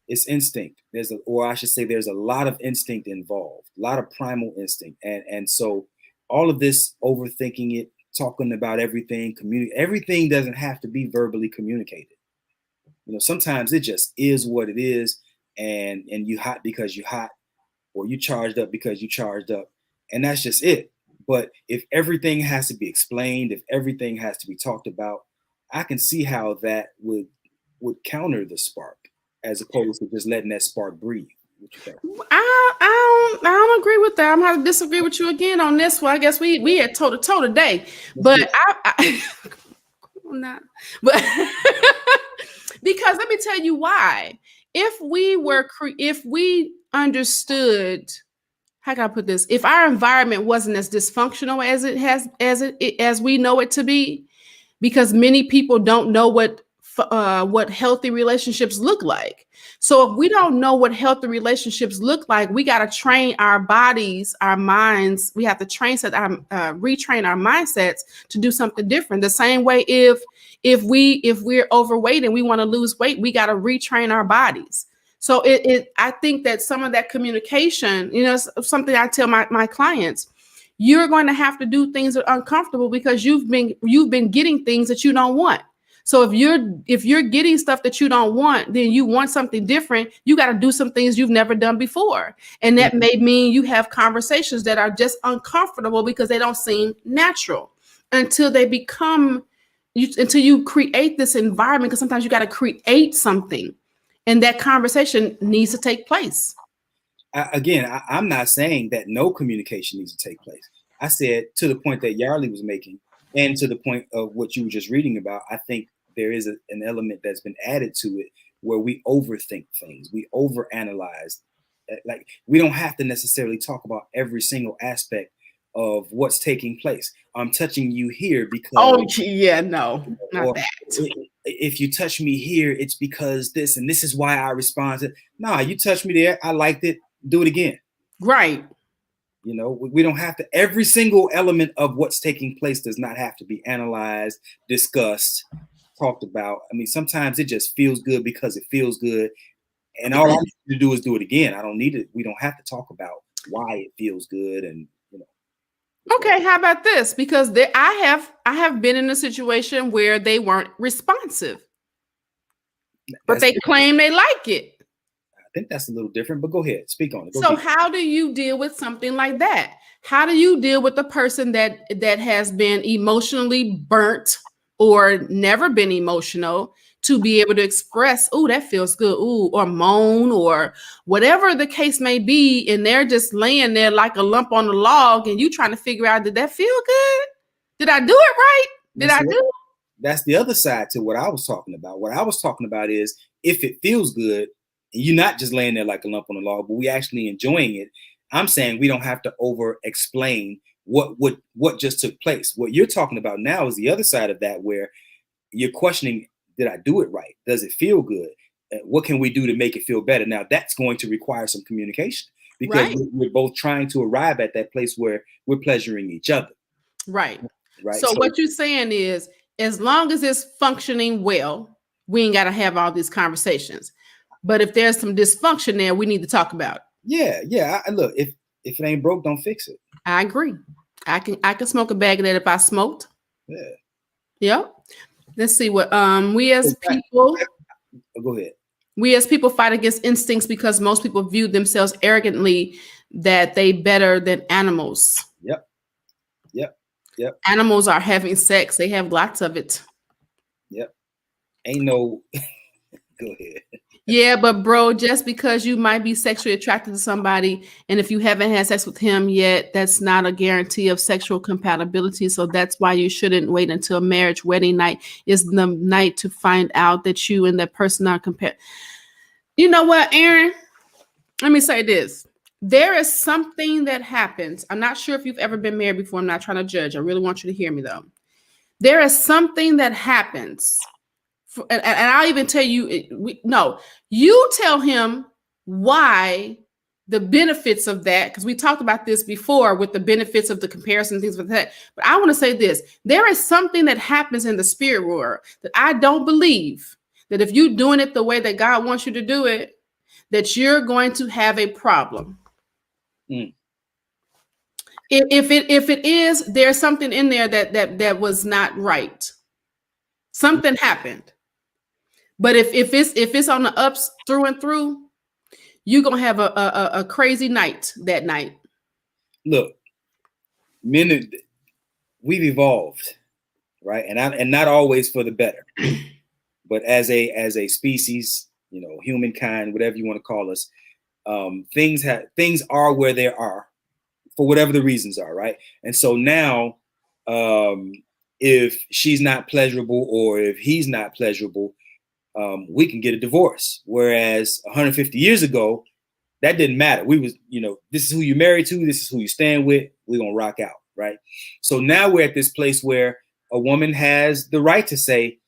It's instinct. There's a lot of instinct involved, a lot of primal instinct. And so all of this overthinking it, talking about everything, everything doesn't have to be verbally communicated. You know, sometimes it just is what it is. And you hot because you hot, or you charged up because you charged up. And that's just it. But if everything has to be explained, if everything has to be talked about, I can see how that would counter the spark, as opposed to just letting that spark breathe. I don't agree with that. I'm going to disagree with you again on this one. I guess we had toe to toe today, but I'm not. But because let me tell you why. If we understood, how can I put this? If our environment wasn't as dysfunctional as we know it to be, because many people don't know what healthy relationships look like. So if we don't know what healthy relationships look like, we got to train our bodies, our minds. We have to retrain our mindsets to do something different. The same way, if we're overweight and we want to lose weight, we got to retrain our bodies. So I think that some of that communication, you know, something I tell my clients, you're going to have to do things that are uncomfortable because you've been getting things that you don't want. So if you're getting stuff that you don't want, then you want something different. You got to do some things you've never done before. And that may mean you have conversations that are just uncomfortable because they don't seem natural until they become until you create this environment, because sometimes you got to create something and that conversation needs to take place. I'm not saying that no communication needs to take place. I said, to the point that Yarly was making, and to the point of what you were just reading about, I think there is an element that's been added to it where we overthink things, we overanalyze. Like, we don't have to necessarily talk about every single aspect of what's taking place. I'm touching you here because no, not that. If you touch me here, it's because this, and this is why I responded. Nah, you touched me there, I liked it, do it again. Right. You know, we don't have to, every single element of what's taking place does not have to be analyzed, discussed, talked about. I mean, sometimes it just feels good because it feels good. And all I need to do is do it again. I don't need it. We don't have to talk about why it feels good. And, you know. Okay, how about this? Because I have been in a situation where they weren't responsive, but they claim they like it. I think that's a little different, but go ahead, speak on it. So how do you deal with something like that? How do you deal with the person that has been emotionally burnt or never been emotional to be able to express, oh, that feels good, ooh, or moan, or whatever the case may be, and they're just laying there like a lump on the log, and you trying to figure out, did that feel good? Did I do it right? That's the other side to what I was talking about. What I was talking about is, if it feels good, and you're not just laying there like a lump on the log, but we actually enjoying it, I'm saying we don't have to over explain what just took place. What you're talking about now is the other side of that, where you're questioning, did I do it right? Does it feel good? What can we do to make it feel better? Now, that's going to require some communication, because we're both trying to arrive at that place where we're pleasuring each other. Right. So what you're saying is, as long as it's functioning well, we ain't got to have all these conversations. But if there's some dysfunction there, we need to talk about it. Yeah. Look, if it ain't broke, don't fix it. I agree. I can smoke a bag of that if I smoked. Yeah. Yep. Let's see what we as people. Go ahead. We as people fight against instincts because most people view themselves arrogantly that they better than animals. Yep. Animals are having sex. They have lots of it. Yep. Ain't no. Go ahead. Yeah, but bro, just because you might be sexually attracted to somebody, and if you haven't had sex with him yet, that's not a guarantee of sexual compatibility. So that's why you shouldn't wait until marriage wedding night is the night to find out that you and that person are compared. You know what, Aaron? Let me say this. There is something that happens. I'm not sure if you've ever been married before. I'm not trying to judge. I really want you to hear me, though. There is something that happens. And I'll even tell you, you tell him why the benefits of that, because we talked about this before with the benefits of the comparison, things like that. But I want to say this. There is something that happens in the spirit world that I don't believe that if you're doing it the way that God wants you to do it, that you're going to have a problem. If it is, there's something in there that was not right. Something happened. But if it's on the ups through and through, you're gonna have a crazy night that night. Look, men, we've evolved, right? And not always for the better. But as a species, you know, humankind, whatever you want to call us, things are where they are for whatever the reasons are, right? And so now, if she's not pleasurable or if he's not pleasurable, we can get a divorce. Whereas 150 years ago, that didn't matter. We was, you know, this is who you're married to, this is who you stand with, we're gonna rock out, right? So now we're at this place where a woman has the right to say,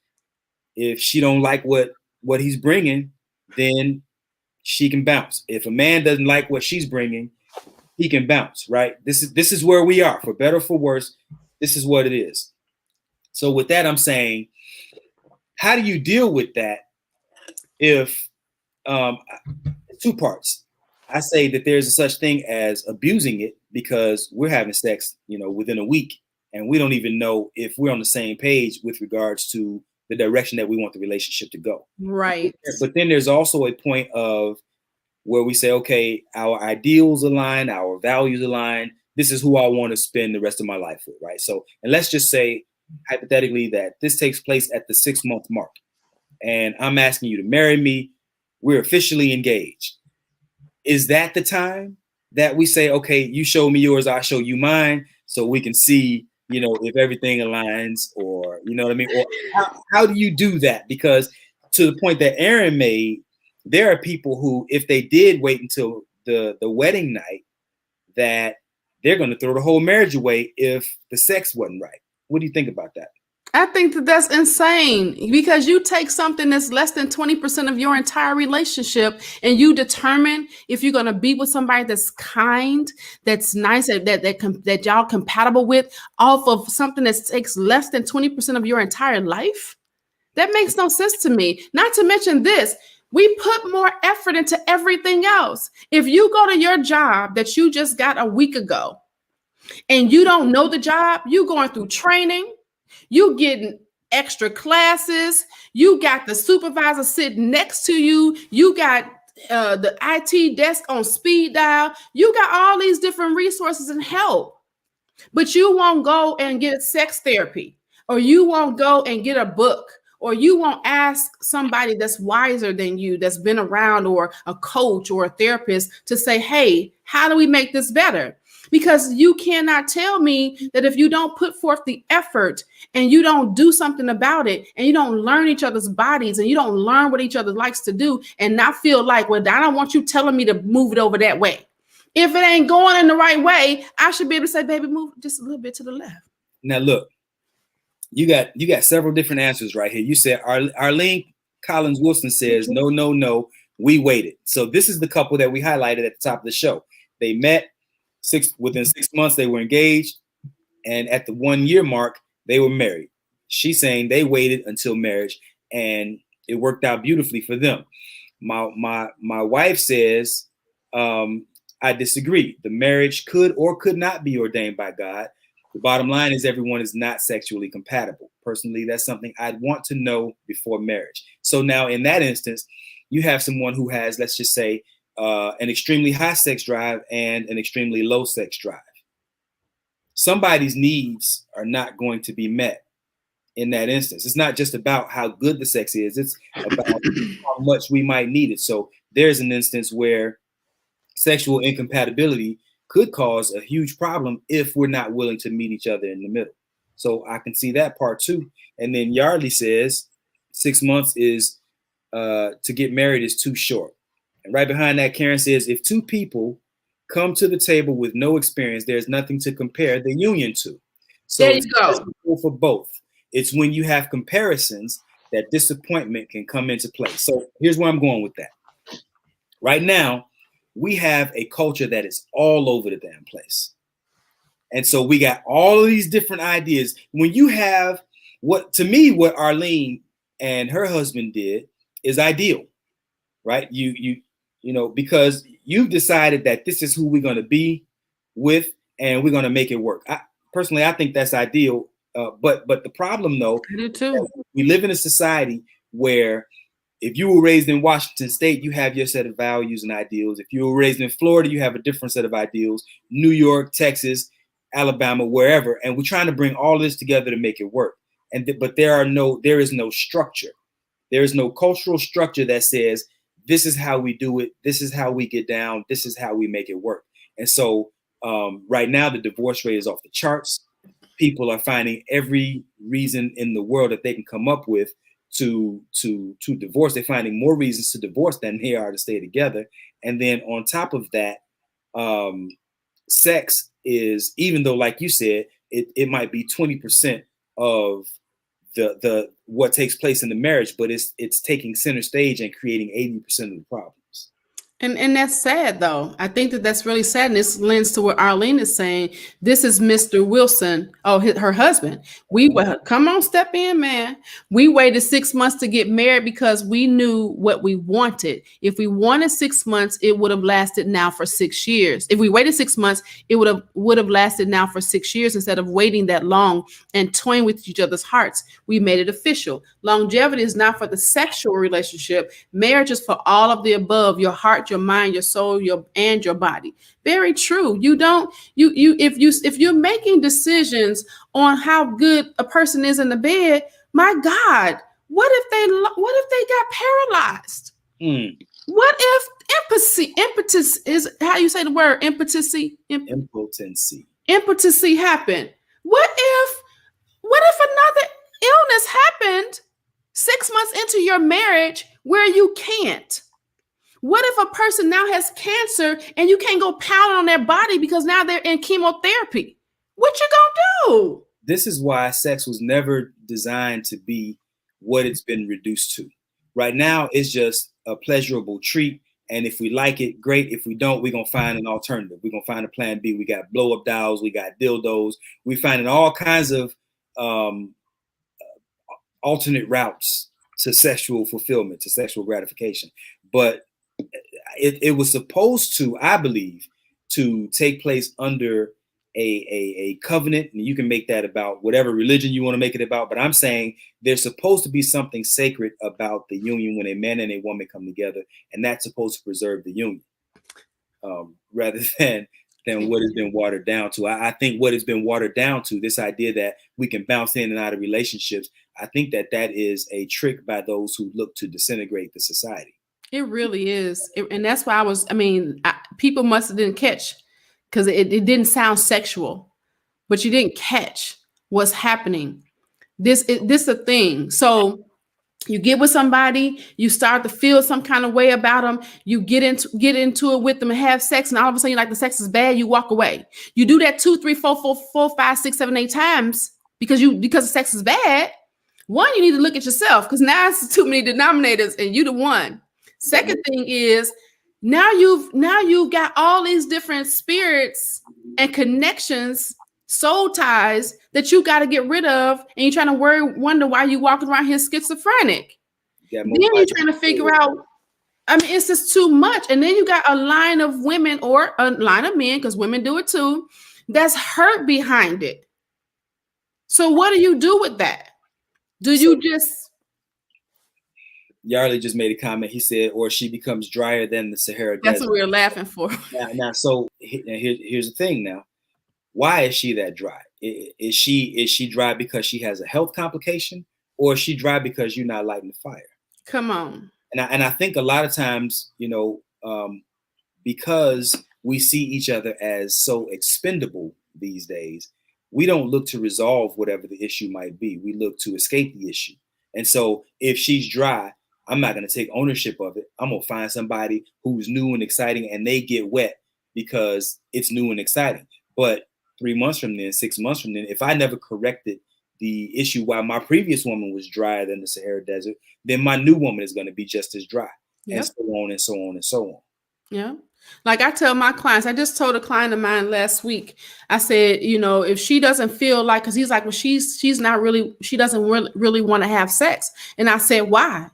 if she don't like what he's bringing, then she can bounce. If a man doesn't like what she's bringing, he can bounce, right? This is where we are, for better or for worse. This is what it is. So with that, I'm saying, how do you deal with that? If two parts. I say that there's a such thing as abusing it, because we're having sex, you know, within a week, and we don't even know if we're on the same page with regards to the direction that we want the relationship to go. Right. But then there's also a point of where we say, okay, our ideals align, our values align. This is who I want to spend the rest of my life with, right? So, and let's just say hypothetically that this takes place at the 6-month mark, and I'm asking you to marry me. We're officially engaged. Is that the time that we say, okay, you show me yours, I show you mine, so we can see, if everything aligns, or you know what I mean? Or how do you do that? Because to the point that Aaron made, there are people who, if they did wait until the wedding night, that they're going to throw the whole marriage away if the sex wasn't right. What do you think about that? I think that that's insane, because you take something that's less than 20% of your entire relationship and you determine if you're going to be with somebody that's kind, that's nice, that y'all compatible with, off of something that takes less than 20% of your entire life. That makes no sense to me. Not to mention this, we put more effort into everything else. If you go to your job that you just got a week ago and you don't know the job, you going through training, you getting extra classes, you got the supervisor sitting next to you, you got the IT desk on speed dial, you got all these different resources and help, but you won't go and get sex therapy, or you won't go and get a book, or you won't ask somebody that's wiser than you, that's been around, or a coach or a therapist to say, hey, how do we make this better? Because you cannot tell me that if you don't put forth the effort and you don't do something about it, and you don't learn each other's bodies, and you don't learn what each other likes to do, and not feel like, well, I don't want you telling me to move it over that way. If it ain't going in the right way, I should be able to say, baby, move just a little bit to the left. Now, look, you got several different answers right here. You said Arlene Collins Wilson says, no, we waited. So this is the couple that we highlighted at the top of the show. They met within 6 months, they were engaged, and at the 1 year mark, they were married. She's saying they waited until marriage, and it worked out beautifully for them. My wife says, I disagree. The marriage could or could not be ordained by God. The bottom line is everyone is not sexually compatible. Personally, that's something I'd want to know before marriage. So now in that instance, you have someone who has, let's just say, an extremely high sex drive and an extremely low sex drive. Somebody's needs are not going to be met in that instance. It's not just about how good the sex is. It's about how much we might need it. So there's an instance where sexual incompatibility could cause a huge problem if we're not willing to meet each other in the middle. So I can see that part too. And then Yardley says 6 months is to get married is too short. And right behind that, Karen says, if two people come to the table with no experience, there's nothing to compare the union to. So there you go. For both. It's when you have comparisons that disappointment can come into play. So here's where I'm going with that. Right now, we have a culture that is all over the damn place. And so we got all of these different ideas. When you have what Arlene and her husband did is ideal, right? You know, because you've decided that this is who we're going to be with, and we're going to make it work. I think that's ideal. But the problem, though, I do too. We live in a society where if you were raised in Washington State, you have your set of values and ideals. If you were raised in Florida, you have a different set of ideals. New York, Texas, Alabama, wherever. And we're trying to bring all this together to make it work. But there is no structure. There is no cultural structure that says, this is how we do it. This is how we get down. This is how we make it work. And so right now, the divorce rate is off the charts. People are finding every reason in the world that they can come up with to divorce. They're finding more reasons to divorce than they are to stay together. And then on top of that, sex is, even though, like you said, it might be 20% of the what takes place in the marriage, but it's taking center stage and creating 80% of the problems. And that's sad, though. I think that's really sad. And this lends to what Arlene is saying. This is Mr. Wilson, her husband. We come on, step in, man. We waited 6 months to get married because we knew what we wanted. If we wanted 6 months, it would have lasted now for 6 years. If we waited 6 months, it would have lasted now for 6 years instead of waiting that long and toying with each other's hearts. We made it official. Longevity is not for the sexual relationship. Marriage is for all of the above: your heart, your mind, your soul, and your body. Very true. If you're making decisions on how good a person is in the bed, my God, what if they got paralyzed? What if impetus is how you say the word impotency happened? What if another illness happened 6 months into your marriage where you can't? What if a person now has cancer and you can't go pound on their body because now they're in chemotherapy? What you gonna do? This is why sex was never designed to be what it's been reduced to. Right now, it's just a pleasurable treat. And if we like it, great. If we don't, we're going to find an alternative. We're going to find a plan B. We got blow-up dolls. We got dildos. We're finding all kinds of alternate routes to sexual fulfillment, to sexual gratification. But it was supposed to, I believe, to take place under a covenant, and you can make that about whatever religion you want to make it about. But I'm saying there's supposed to be something sacred about the union when a man and a woman come together, and that's supposed to preserve the union, rather than what has been watered down to. I think what has been watered down to, this idea that we can bounce in and out of relationships, I think that is a trick by those who look to disintegrate the society. It really is. And that's why people must have didn't catch, because it didn't sound sexual, but you didn't catch what's happening. This is a thing. So you get with somebody, you start to feel some kind of way about them, you get into it with them and have sex, and all of a sudden you're like, the sex is bad, you walk away. You do that 2, 3, 4, 5, 6, 7, 8 times because the sex is bad. One, you need to look at yourself, because now it's too many denominators and you the one. Second thing is, now you've got all these different spirits and connections, soul ties that you got to get rid of, and you're trying to wonder why you walking around here schizophrenic. Then you're trying to figure out, it's just too much. And then you got a line of women or a line of men, because women do it too, that's hurt behind it. So what do you do with that? Yarley just made a comment. He said, or she becomes drier than the Sahara Desert. That's what we were laughing for. Now, so here's the thing now. Why is she that dry? Is she dry because she has a health complication, or is she dry because you're not lighting the fire? Come on. And I think a lot of times, because we see each other as so expendable these days, we don't look to resolve whatever the issue might be. We look to escape the issue. And so if she's dry, I'm not going to take ownership of it. I'm going to find somebody who's new and exciting, and they get wet because it's new and exciting. But 3 months from then, 6 months from then, if I never corrected the issue why my previous woman was drier than the Sahara Desert, then my new woman is going to be just as dry. Yep. And so on and so on and so on. Yeah. Like I tell my clients, I just told a client of mine last week, I said, if she doesn't feel like, because he's like, well, she doesn't really want to have sex. And I said, why?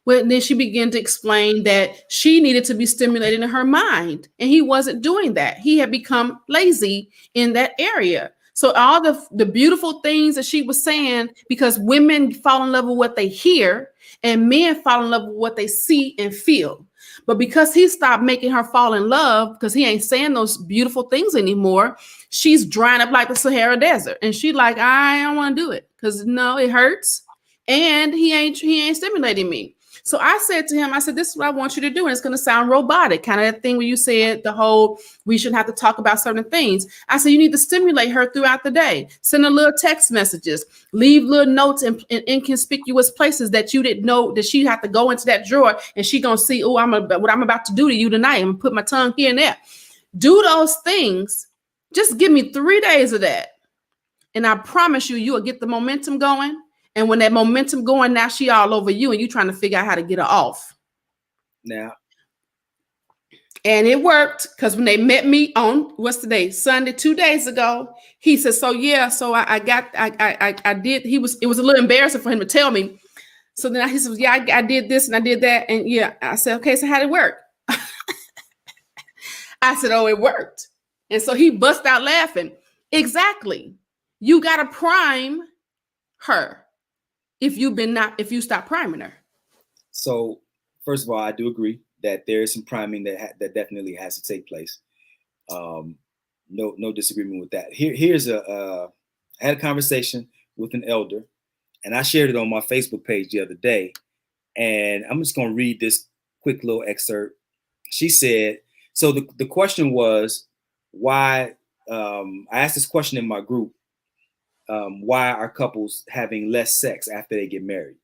Well, then she began to explain that she needed to be stimulated in her mind, and he wasn't doing that. He had become lazy in that area. So all the beautiful things that she was saying, because women fall in love with what they hear and men fall in love with what they see and feel. But because he stopped making her fall in love, because he ain't saying those beautiful things anymore, she's drying up like the Sahara Desert. And she like, I don't want to do it because no, it hurts. And he ain't stimulating me. So I said to him, this is what I want you to do. And it's going to sound robotic, kind of that thing where you said the whole, we shouldn't have to talk about certain things. I said, you need to stimulate her throughout the day. Send her little text messages, leave little notes in inconspicuous places that you didn't know that she had to go into that drawer and she going to see, what I'm about to do to you tonight. I'm going to put my tongue here and there. Do those things. Just give me 3 days of that. And I promise you will get the momentum going. And when that momentum going, now she all over you and you trying to figure out how to get her off. Now, And it worked because when they met me on what's today, Sunday, 2 days ago, he said, so yeah, so I did. It was a little embarrassing for him to tell me. So then he said, yeah, I did this and I did that. And yeah, I said, okay, so how did it work? I said, oh, it worked. And so he bust out laughing. Exactly. You got to prime her if you stop priming her. So first of all, I do agree that there is some priming that definitely has to take place. No disagreement with that. I had a conversation with an elder, and I shared it on my Facebook page the other day. And I'm just going to read this quick little excerpt. She said, so the question was why, I asked this question in my group, why are couples having less sex after they get married?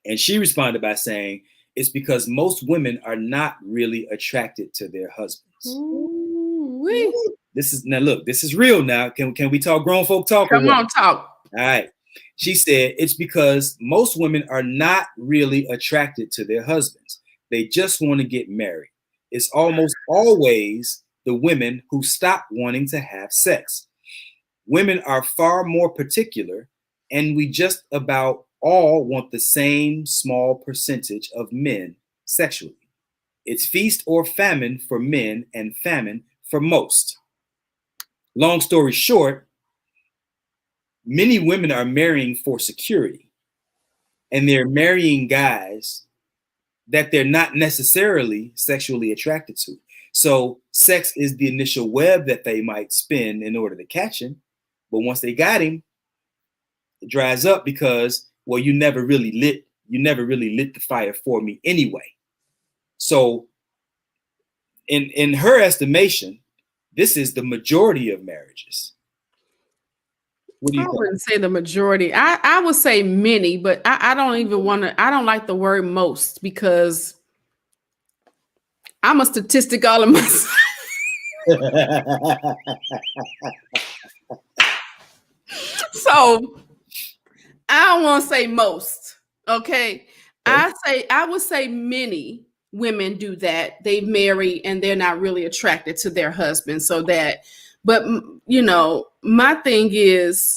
And she responded by saying, it's because most women are not really attracted to their husbands. Ooh-wee. This is real now. Can we talk grown folk talk? Come on, talk. All right. She said, it's because most women are not really attracted to their husbands. They just want to get married. It's almost always the women who stop wanting to have sex. Women are far more particular, and we just about all want the same small percentage of men sexually. It's feast or famine for men and famine for most. Long story short, many women are marrying for security, and they're marrying guys that they're not necessarily sexually attracted to. So sex is the initial web that they might spin in order to catch him. But once they got him, it dries up because, well, you never really lit the fire for me anyway. So in her estimation, this is the majority of marriages. What do you think? I wouldn't say the majority. I would say many, but I don't even want to. I don't like the word most because I'm a statistic all of myself. So I don't want to say most. Okay. I would say many women do that. They marry and they're not really attracted to their husband. But you know, my thing is,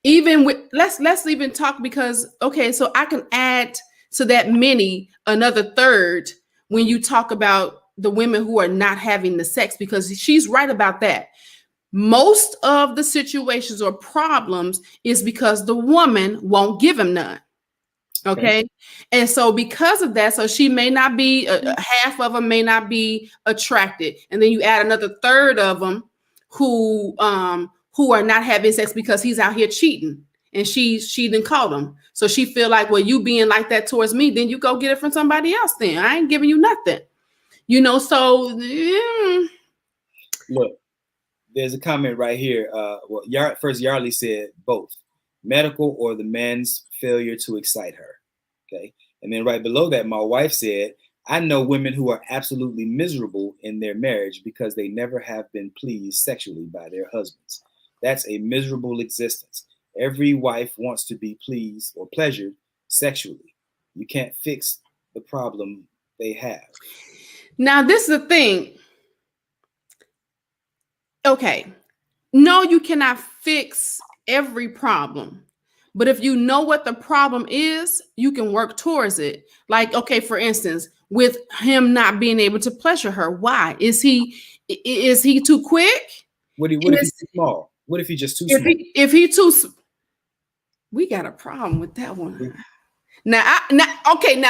even with let's even talk because okay, so I can add to that many another third when you talk about the women who are not having the sex, because she's right about that. Most of the situations or problems is because the woman won't give him none. Okay. And so because of that, so she may not be, half of them may not be attracted. And then you add another third of them who are not having sex because he's out here cheating and she didn't call him. So she feel like, well, you being like that towards me, then you go get it from somebody else. Then I ain't giving you nothing, you know? So Look, there's a comment right here. First Yarley said both medical or the man's failure to excite her. Okay. And then right below that, my wife said, I know women who are absolutely miserable in their marriage because they never have been pleased sexually by their husbands. That's a miserable existence. Every wife wants to be pleased or pleasured sexually. You can't fix the problem they have. Now, this is the thing. Okay. No, you cannot fix every problem. But if you know what the problem is, you can work towards it. Like, okay, for instance, with him not being able to pleasure her, why? Is he too quick? What if he's too small? What if he's just too small? If he too, we got a problem with that one. Now, now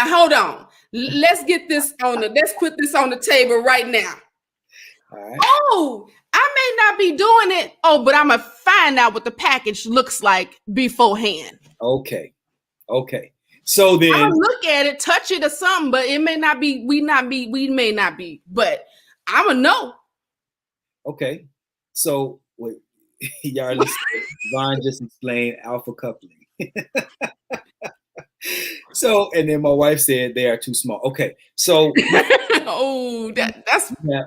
hold on. Let's get this let's put this on the table right now. All right. Oh, I may not be doing it. Oh, but I'm gonna find out what the package looks like beforehand. Okay. So then I'm gonna look at it, touch it or something, but it may not be, we may not be, but I'm gonna know. Okay. So what Yarly said, Vaun just explained alpha coupling. So, and then my wife said they are too small. Okay. So oh, that's yeah.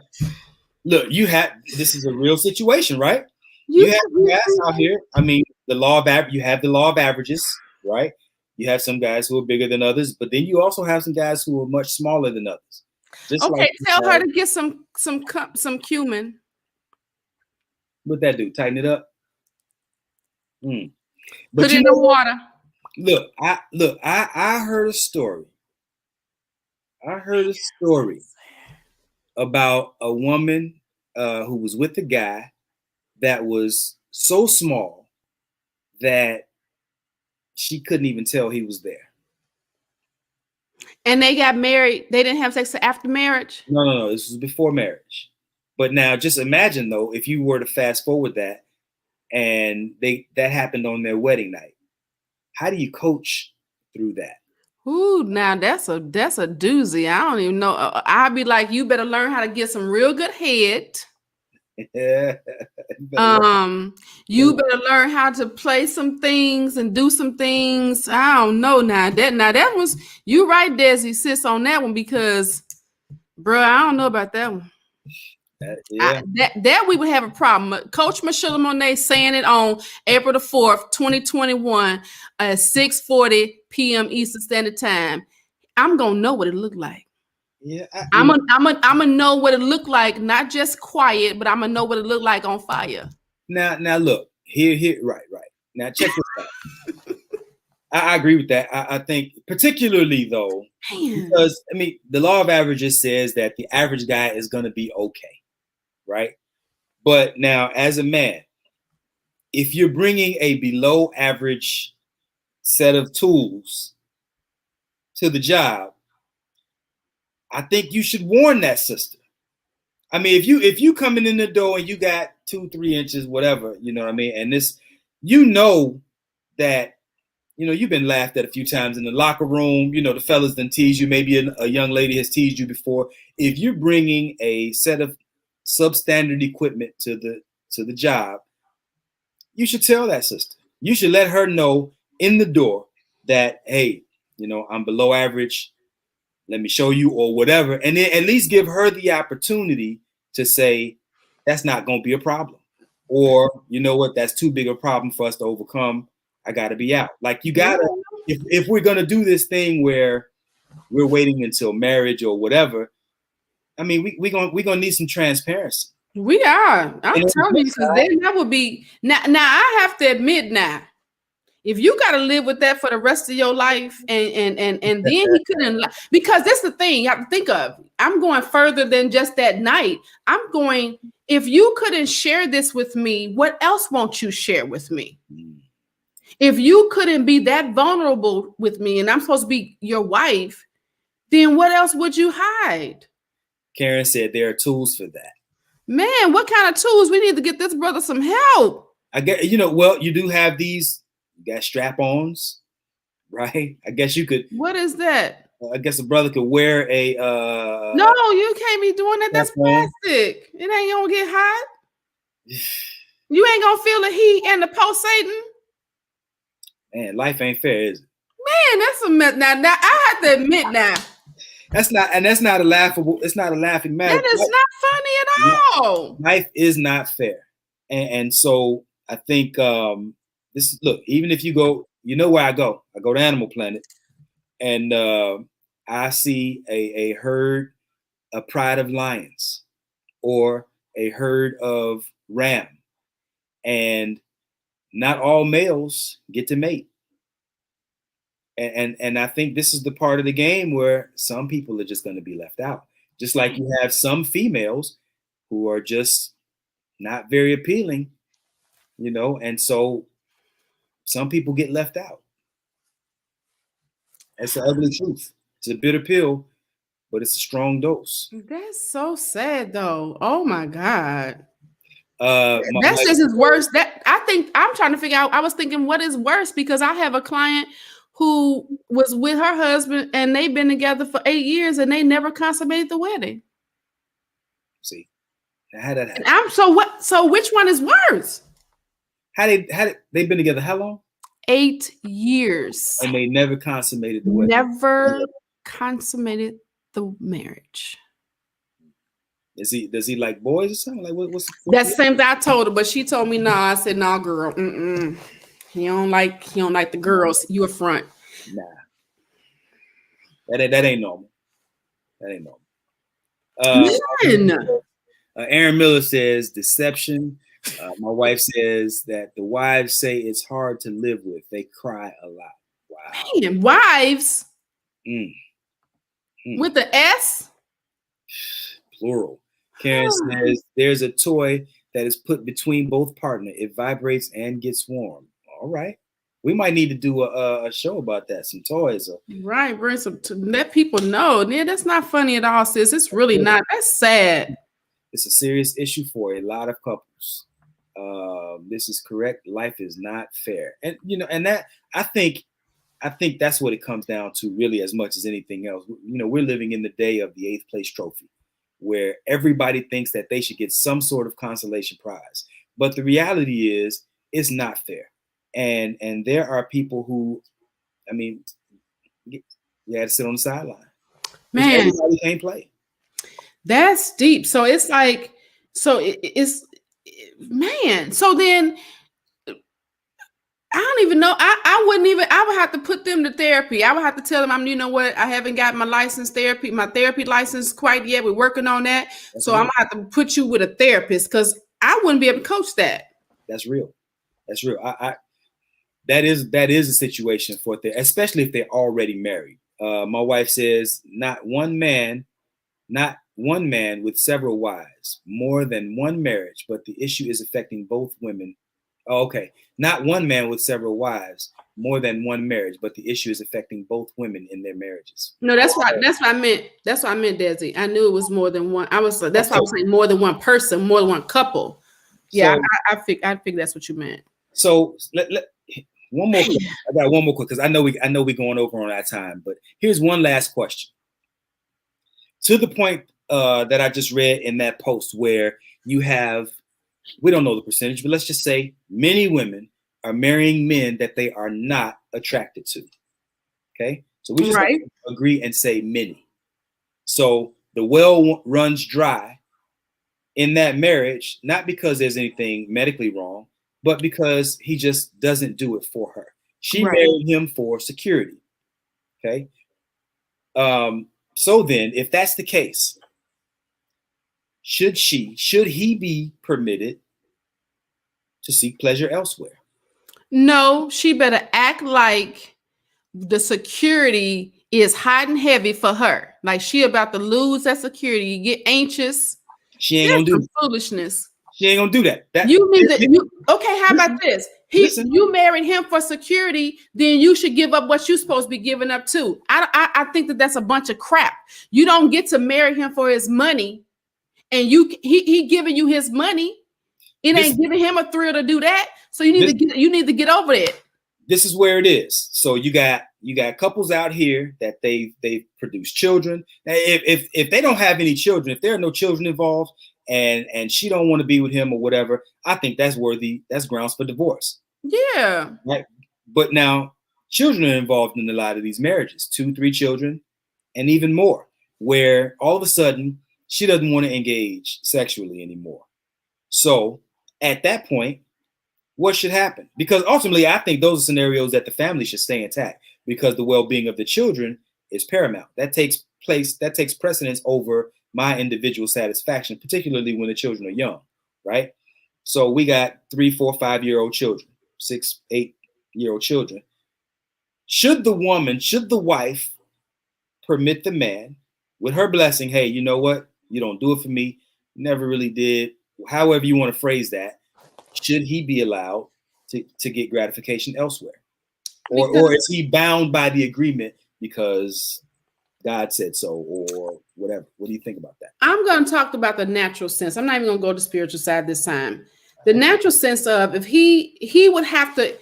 Look, this is a real situation, right? You have guys out here. I mean, you have the law of averages, right? You have some guys who are bigger than others, but then you also have some guys who are much smaller than others. Just Okay, like tell her to get some cumin. what that do? Tighten it up. Mm. But Put it you in know the what? water. I heard a story. I heard a story about a woman who was with a guy that was so small that she couldn't even tell he was there. And they got married. They didn't have sex after marriage. No. This was before marriage. But now, just imagine though, if you were to fast forward that, and that happened on their wedding night. How do you coach through that? Ooh, now that's a doozy. I don't even know. I'd be like, you better learn how to get some real good head. You better learn how to play some things and do some things. I don't know now. That was you right, Desi. Sis on that one because, bro, I don't know about that one. That we would have a problem. Coach Michelamonè saying it on April the 4th, 2021 at 6:40 p.m. Eastern Standard Time. I'm gonna know what it looked like. Yeah, I'm gonna know what it looked like, not just quiet, but I'm gonna know what it looked like on fire. Now look here, right. Now check this out. I agree with that. I think particularly though, because I mean the law of averages says that the average guy is gonna be okay, right? But now as a man, if you're bringing a below average set of tools to the job, I think you should warn that sister. I mean, if you coming in the door and you got 2-3 inches, whatever, you know what I mean, and this, that, you've been laughed at a few times in the locker room. The fellas done tease you. Maybe a young lady has teased you before. If you're bringing a set of substandard equipment to the job, you should tell that sister. You should let her know in the door that, hey, I'm below average. Let me show you or whatever. And then at least give her the opportunity to say, that's not going to be a problem. Or, you know what, that's too big a problem for us to overcome. I got to be out. Like you got to, if we're going to do this thing where we're waiting until marriage or whatever, I mean, we're going to need some transparency. We are. I'm telling you, because then that would be now I have to admit now, if you got to live with that for the rest of your life, and then he couldn't, because that's the thing you have to think of. I'm going further than just that night. I'm going, if you couldn't share this with me, what else won't you share with me? If you couldn't be that vulnerable with me and I'm supposed to be your wife, then what else would you hide? Karen said there are tools for that. Man, what kind of tools? We need to get this brother some help. I get, well, you do have these. You got strap-ons, right? I guess you could. What is that? I guess a brother could wear a. No, you can't be doing that. That's plastic. It ain't gonna get hot. You ain't gonna feel the heat and the pulsating. Man, life ain't fair, is it? Man, that's a mess. Now I have to admit now. That's not a laughable. It's not a laughing matter. That is not funny at all. Life is not fair, and so I think look. Even if you go, where I go to Animal Planet, and I see a herd, a pride of lions, or a herd of ram, and not all males get to mate. And I think this is the part of the game where some people are just going to be left out. Just like you have some females who are just not very appealing, and so some people get left out. That's the ugly truth. It's a bitter pill, but it's a strong dose. That's so sad, though. Oh my God. That's just as worse. That I think I'm trying to figure out. I was thinking, what is worse? Because I have a client who was with her husband and they've been together for 8 years and they never consummated the wedding. See, how that happened? And so which one is worse? How they've been together how long? 8 years. And they never consummated the wedding. Never consummated the marriage. Does he like boys or something? Like what's that's the same thing I told her, but she told me no. I said, no, girl. He don't like the girls. You a front. Nah. That ain't normal. That ain't normal. Man. Aaron Miller says deception. My wife says that the wives say it's hard to live with. They cry a lot. Wow. Man, wives Mm. with the S? Plural. Karen says there's a toy that is put between both partner. It vibrates and gets warm. All right. We might need to do a show about that. Some toys. Right. Bring some to let people know. Yeah, that's not funny at all, sis. It's really not. That's sad. It's a serious issue for a lot of couples. This is correct. Life is not fair. And and that I think that's what it comes down to really as much as anything else. We're living in the day of the 8th place trophy, where everybody thinks that they should get some sort of consolation prize. But the reality is it's not fair. And there are people who, I mean, you had to sit on the sideline. Man, everybody can't play. That's deep. So it's like, man. So then I don't even know. I would have to put them to therapy. I would have to tell them, you know what, I haven't got my therapy license quite yet. We're working on that. So I'm gonna have to put you with a therapist because I wouldn't be able to coach that. That's real. That's real. That is a situation for them, especially if they're already married. My wife says not one man with several wives, more than one marriage, but the issue is affecting both women. Oh, okay. Not one man with several wives, more than one marriage, but the issue is affecting both women in their marriages. No, that's what I meant. That's what I meant, Desi. I knew it was more than one. That's why I was saying more than one person, more than one couple. Yeah, so, I think that's what you meant. So one more. I got one more quick because I know we're going over on our time, but here's one last question. To the point that I just read in that post where you have, we don't know the percentage, but let's just say many women are marrying men that they are not attracted to. Okay. So we just agree and say many. So the well runs dry in that marriage, not because there's anything medically wrong, but because he just doesn't do it for her. She married him for security. Okay. So then if that's the case, should he be permitted to seek pleasure elsewhere? No, she better act like the security is hot and heavy for her. Like she about to lose that security. You get anxious. She ain't gonna do that. Foolishness. She ain't gonna do that. Okay, how about this? You married him for security, then you should give up what you're supposed to be giving up too. I think that's a bunch of crap. You don't get to marry him for his money, and he giving you his money. It ain't giving him a thrill to do that. So you need to get over it. This is where it is. So you got couples out here that they've produced children. If they don't have any children, if there are no children involved, and she don't want to be with him or whatever, I think that's grounds for divorce. Yeah. Right. But now children are involved in a lot of these marriages, 2-3 children, and even more, where all of a sudden she doesn't want to engage sexually anymore. So at that point, what should happen? Because ultimately, I think those are scenarios that the family should stay intact because the well-being of the children is paramount. That takes precedence over my individual satisfaction, particularly when the children are young, right? So we got 3, 4, 5-year-old children, 6, 8-year-old children. Should the wife permit the man with her blessing, hey, you know what? You don't do it for me. Never really did. However you want to phrase that. Should he be allowed to get gratification elsewhere? Or is he bound by the agreement because God said so or whatever? What do you think about that? I'm going to talk about the natural sense. I'm not even going to go to the spiritual side this time. The natural sense of if he would have to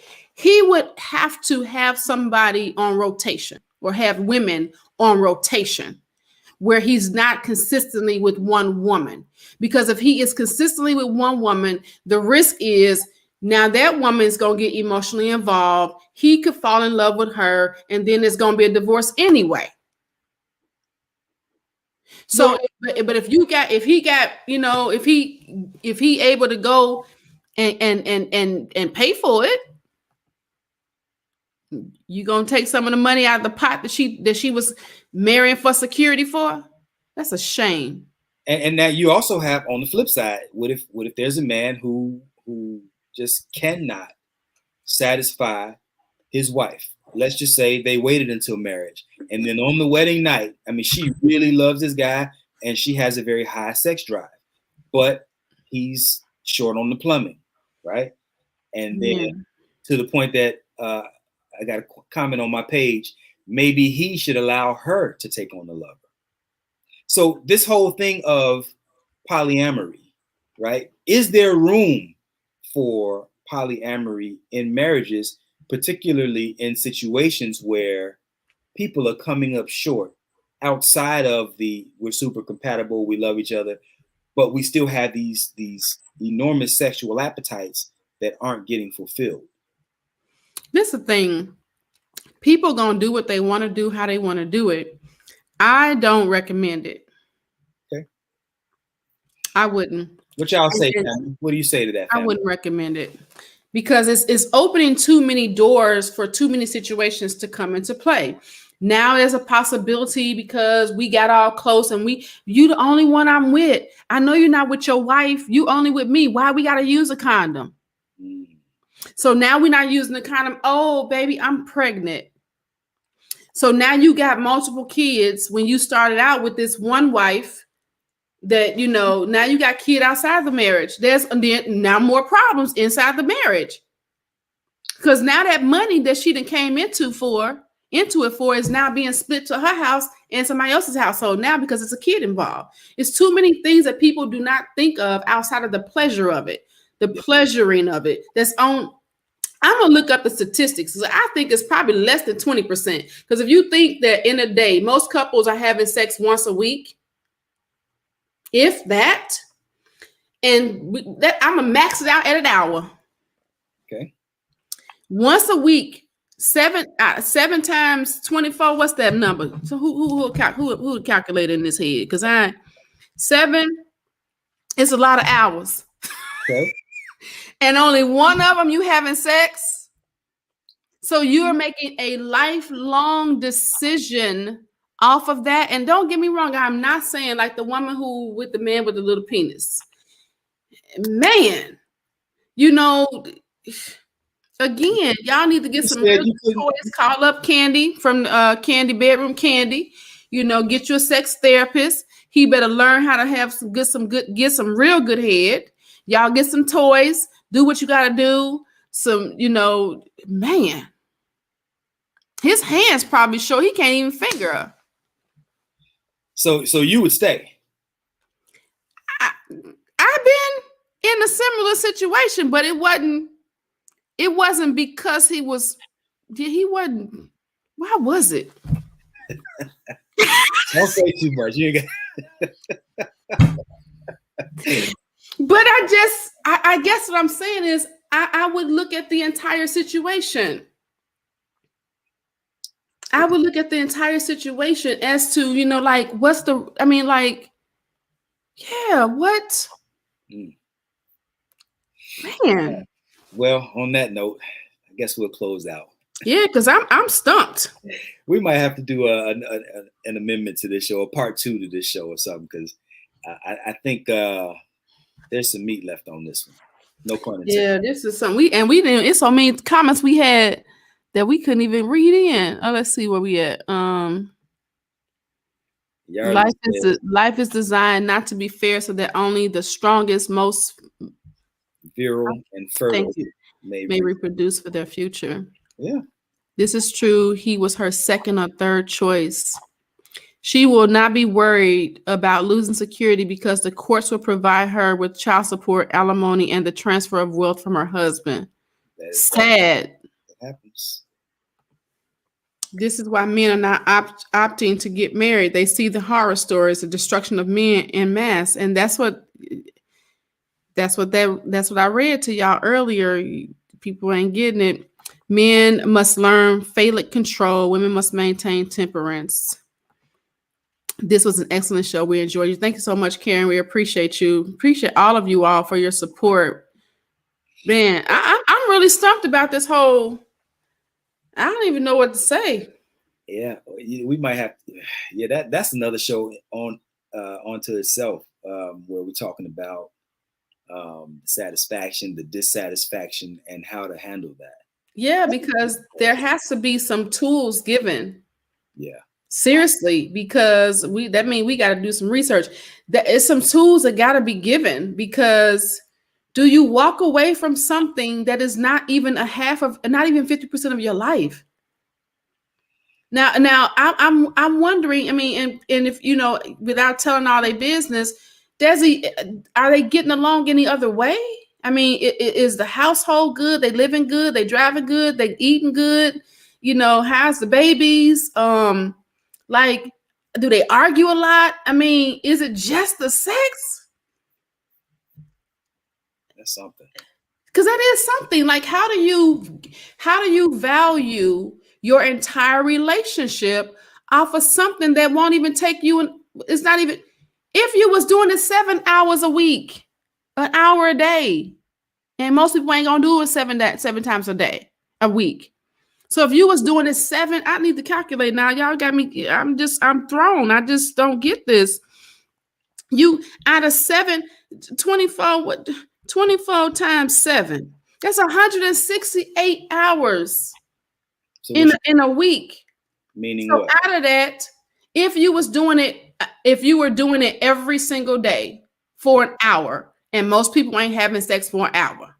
have somebody on rotation or have women on rotation where he's not consistently with one woman. Because if he is consistently with one woman, the risk is now that woman is going to get emotionally involved. He could fall in love with her, and then there's going to be a divorce anyway. So, but if he able to go and pay for it, you gonna take some of the money out of the pot that she was marrying for security for? That's a shame. And now you also have on the flip side, what if there's a man who just cannot satisfy his wife? Let's just say they waited until marriage, and then on the wedding night, I mean, she really loves this guy, and she has a very high sex drive, but he's short on the plumbing, right? And then to the point that I got a comment on my page, maybe he should allow her to take on the lover. So this whole thing of polyamory, right? Is there room for polyamory in marriages, particularly in situations where people are coming up short outside of the we're super compatible, we love each other, but we still have these enormous sexual appetites that aren't getting fulfilled? This is the thing. People gonna do what they want to do, how they want to do it. I don't recommend it. Okay. I wouldn't. What y'all say, family? What do you say to that, family? I wouldn't recommend it because it's opening too many doors for too many situations to come into play. Now there's a possibility because we got all close and you the only one I'm with. I know you're not with your wife. You only with me. Why we got to use a condom? So now we're not using the condom. Oh, baby, I'm pregnant. So now you got multiple kids when you started out with this one wife that, now you got kid outside the marriage. There's now more problems inside the marriage. Because now that money that she done came into it for is now being split to her house and somebody else's household now because it's a kid involved. It's too many things that people do not think of outside of the pleasure of it, the pleasuring of it. I'm gonna look up the statistics. I think it's probably less than 20%. Because if you think that in a day, most couples are having sex once a week, if that, and I'm gonna max it out at an hour. Okay. Once a week, 7 times 24. What's that number? So who calculated in this head? Because 7. It's a lot of hours. Okay. And only one of them you having sex. So you're making a lifelong decision off of that. And don't get me wrong, I'm not saying like the woman who with the man with the little penis. Man, again, y'all need to get some toys. Call up Candy from Candy Bedroom Candy. Get you a sex therapist. He better learn how to get some real good head. Y'all get some toys. Do what you got to do. Man, his hands probably show he can't even finger her. So you would stay? I've been in a similar situation, but it wasn't because he wasn't. Why was it? Don't say too much. You ain't got. But I guess what I'm saying is I would look at the entire situation. I would look at the entire situation as to, what? Man. Well, on that note, I guess we'll close out. Yeah, because I'm stumped. We might have to do an amendment to this show, a part 2 to this show or something, because I think there's some meat left on this one. No pun intended. Yeah, this is something we didn't. It's so many comments we had that we couldn't even read in. Oh, let's see where we at. Life is designed not to be fair, so that only the strongest, most virile and fertile may reproduce for their future. Yeah, this is true. He was her second or third choice. She will not be worried about losing security because the courts will provide her with child support, alimony, and the transfer of wealth from her husband. Sad. That happens. This is why men are not opting to get married. They see the horror stories, the destruction of men en masse, and that's what I read to y'all earlier. People ain't getting it. Men must learn phallic control. Women must maintain temperance. This was an excellent show. We enjoyed you. Thank you so much, Karen. We appreciate you. Appreciate all of you all for your support. Man, I'm really stumped about this whole. I don't even know what to say. Yeah, we might have. Yeah, that's another show onto itself. where we're talking about satisfaction, the dissatisfaction, and how to handle that. Yeah, because there has to be some tools given. Yeah. Seriously, because that means we got to do some research. There is some tools that got to be given, because do you walk away from something that is not even not even 50% of your life? Now, I'm wondering. I mean, and if without telling all their business, are they getting along any other way? I mean, is the household good? They living good? They driving good? They eating good? How's the babies? Like, do they argue a lot? I mean, is it just the sex? That's something. Because that is something. Like, how do you value your entire relationship off of something that won't even take you? And it's not even, if you was doing it 7 hours a week, an hour a day, and most people ain't gonna do it seven times a week. So if you was doing it I need to calculate now. Y'all got me. I'm thrown. I just don't get this. You out of 24 times 7. That's 168 hours in a week. Meaning so what? Out of that, if you were doing it every single day for an hour, and most people ain't having sex for an hour.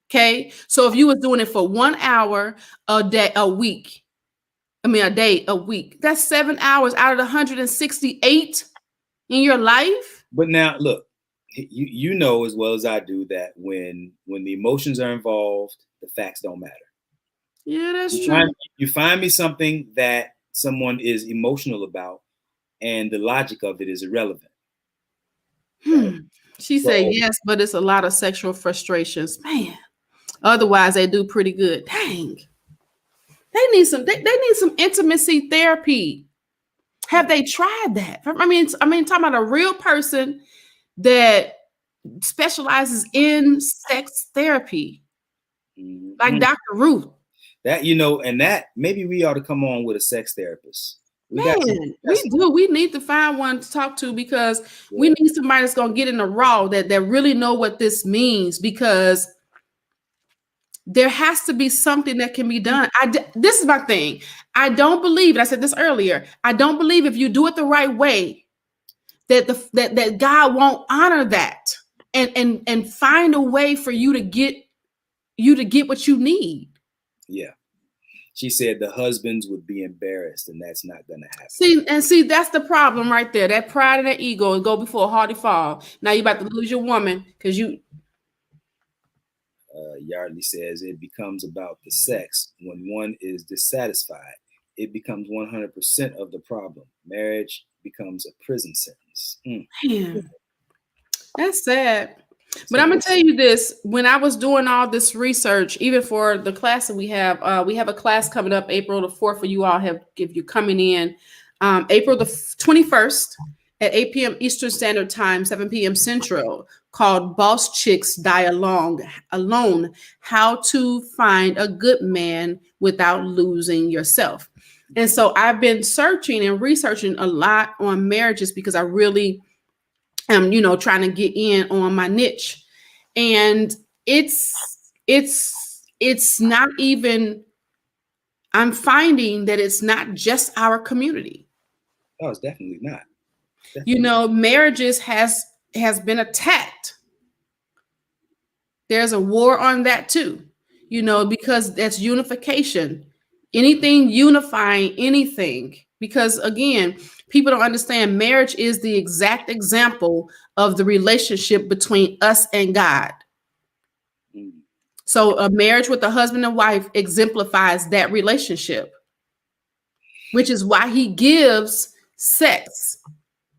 Okay. So if you was doing it for 1 hour a day, a day, a week, that's 7 hours out of the 168 in your life. But now look, you know as well as I do that when the emotions are involved, the facts don't matter. Yeah, that's true. You find me something that someone is emotional about, and the logic of it is irrelevant. Right? She said yes, but it's a lot of sexual frustrations, man. Otherwise, they do pretty good. Dang, they need some intimacy therapy. Have they tried that? I mean, talking about a real person that specializes in sex therapy, like Dr. Ruth. That and that maybe we ought to come on with a sex therapist. We do. We need to find one to talk to, because we need somebody that's gonna get in the raw that really know what this means, because there has to be something that can be done. This is my thing. I don't believe, and I said this earlier, I don't believe if you do it the right way, that God won't honor that and find a way for you to get what you need. Yeah. She said the husbands would be embarrassed, and that's not going to happen. See, that's the problem right there. That pride and that ego and go before a hearty fall. Now you're about to lose your woman because you. Yardley says it becomes about the sex. When one is dissatisfied, it becomes 100% of the problem. Marriage becomes a prison sentence. Man, that's sad. But I'm gonna tell you this: when I was doing all this research, even for the class that we have a class coming up April the 4th for you all. If you're coming in, April the 21st at 8 p.m. Eastern Standard Time, 7 p.m. Central, called "Boss Chicks Die Alone: How to Find a Good Man Without Losing Yourself." And so I've been searching and researching a lot on marriages, because I really am, trying to get in on my niche. And it's not even, I'm finding that it's not just our community. Oh, it's definitely not. Marriages has been attacked. There's a war on that too, because that's unification. Anything unifying anything, because again, people don't understand marriage is the exact example of the relationship between us and God. So a marriage with a husband and wife exemplifies that relationship, which is why he gives sex.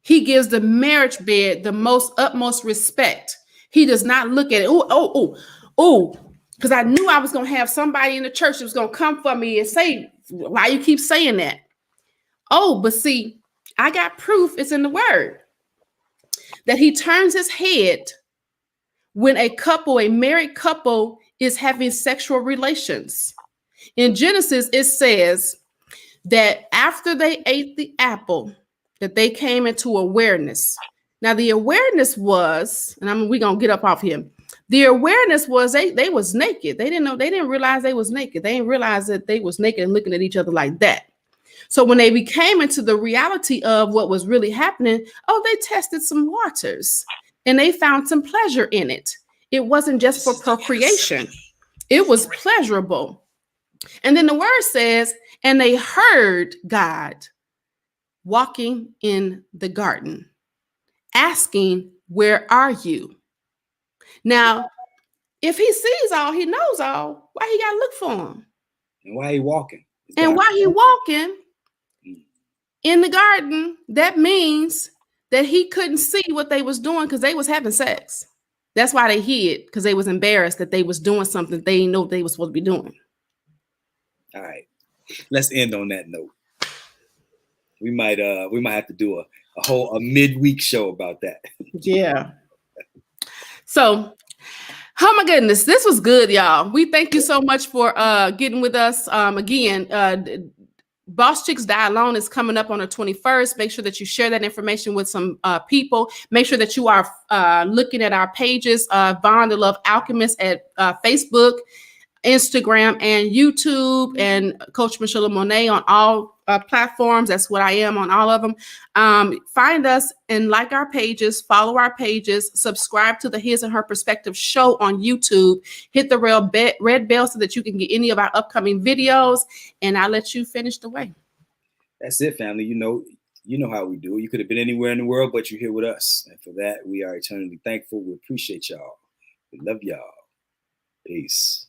He gives the marriage bed the utmost respect. He does not look at it. Oh, because I knew I was going to have somebody in the church that was going to come for me and say, why you keep saying that? Oh, but see, I got proof. It's in the word that he turns his head when a married couple is having sexual relations. In Genesis, it says that after they ate the apple, that they came into awareness Now the awareness was, and we're gonna get up off him. The awareness was they was naked. They didn't realize they was naked. They didn't realize that they was naked and looking at each other like that. So when they became into the reality of what was really happening, they tested some waters and they found some pleasure in it. It wasn't just for procreation. It was pleasurable. And then the word says, and they heard God walking in the garden, asking, where are you? Now, if he sees all, he knows all, why he got to look for him? And why he walking? And why he walking in the garden, that means that he couldn't see what they was doing because they was having sex. That's why they hid, because they was embarrassed that they was doing something they didn't know they was supposed to be doing. All right, let's end on that note. We might have to do a midweek show about that. Yeah. So, oh my goodness, this was good, y'all. We thank you so much for getting with us. Again, Boss Chicks Die Alone is coming up on the 21st. Make sure that you share that information with some people. Make sure that you are looking at our pages, Vaun the Love Alchemist at Facebook, Instagram, and YouTube, and Coach Michelamonè on all platforms. That's what I am on all of them. Find us and like our pages, follow our pages, subscribe to the His and Her Perspective show on YouTube. Hit the red bell so that you can get any of our upcoming videos. And I'll let you finish the way. That's it, family. You know how we do. You could have been anywhere in the world, but you're here with us. And for that, we are eternally thankful. We appreciate y'all. We love y'all. Peace.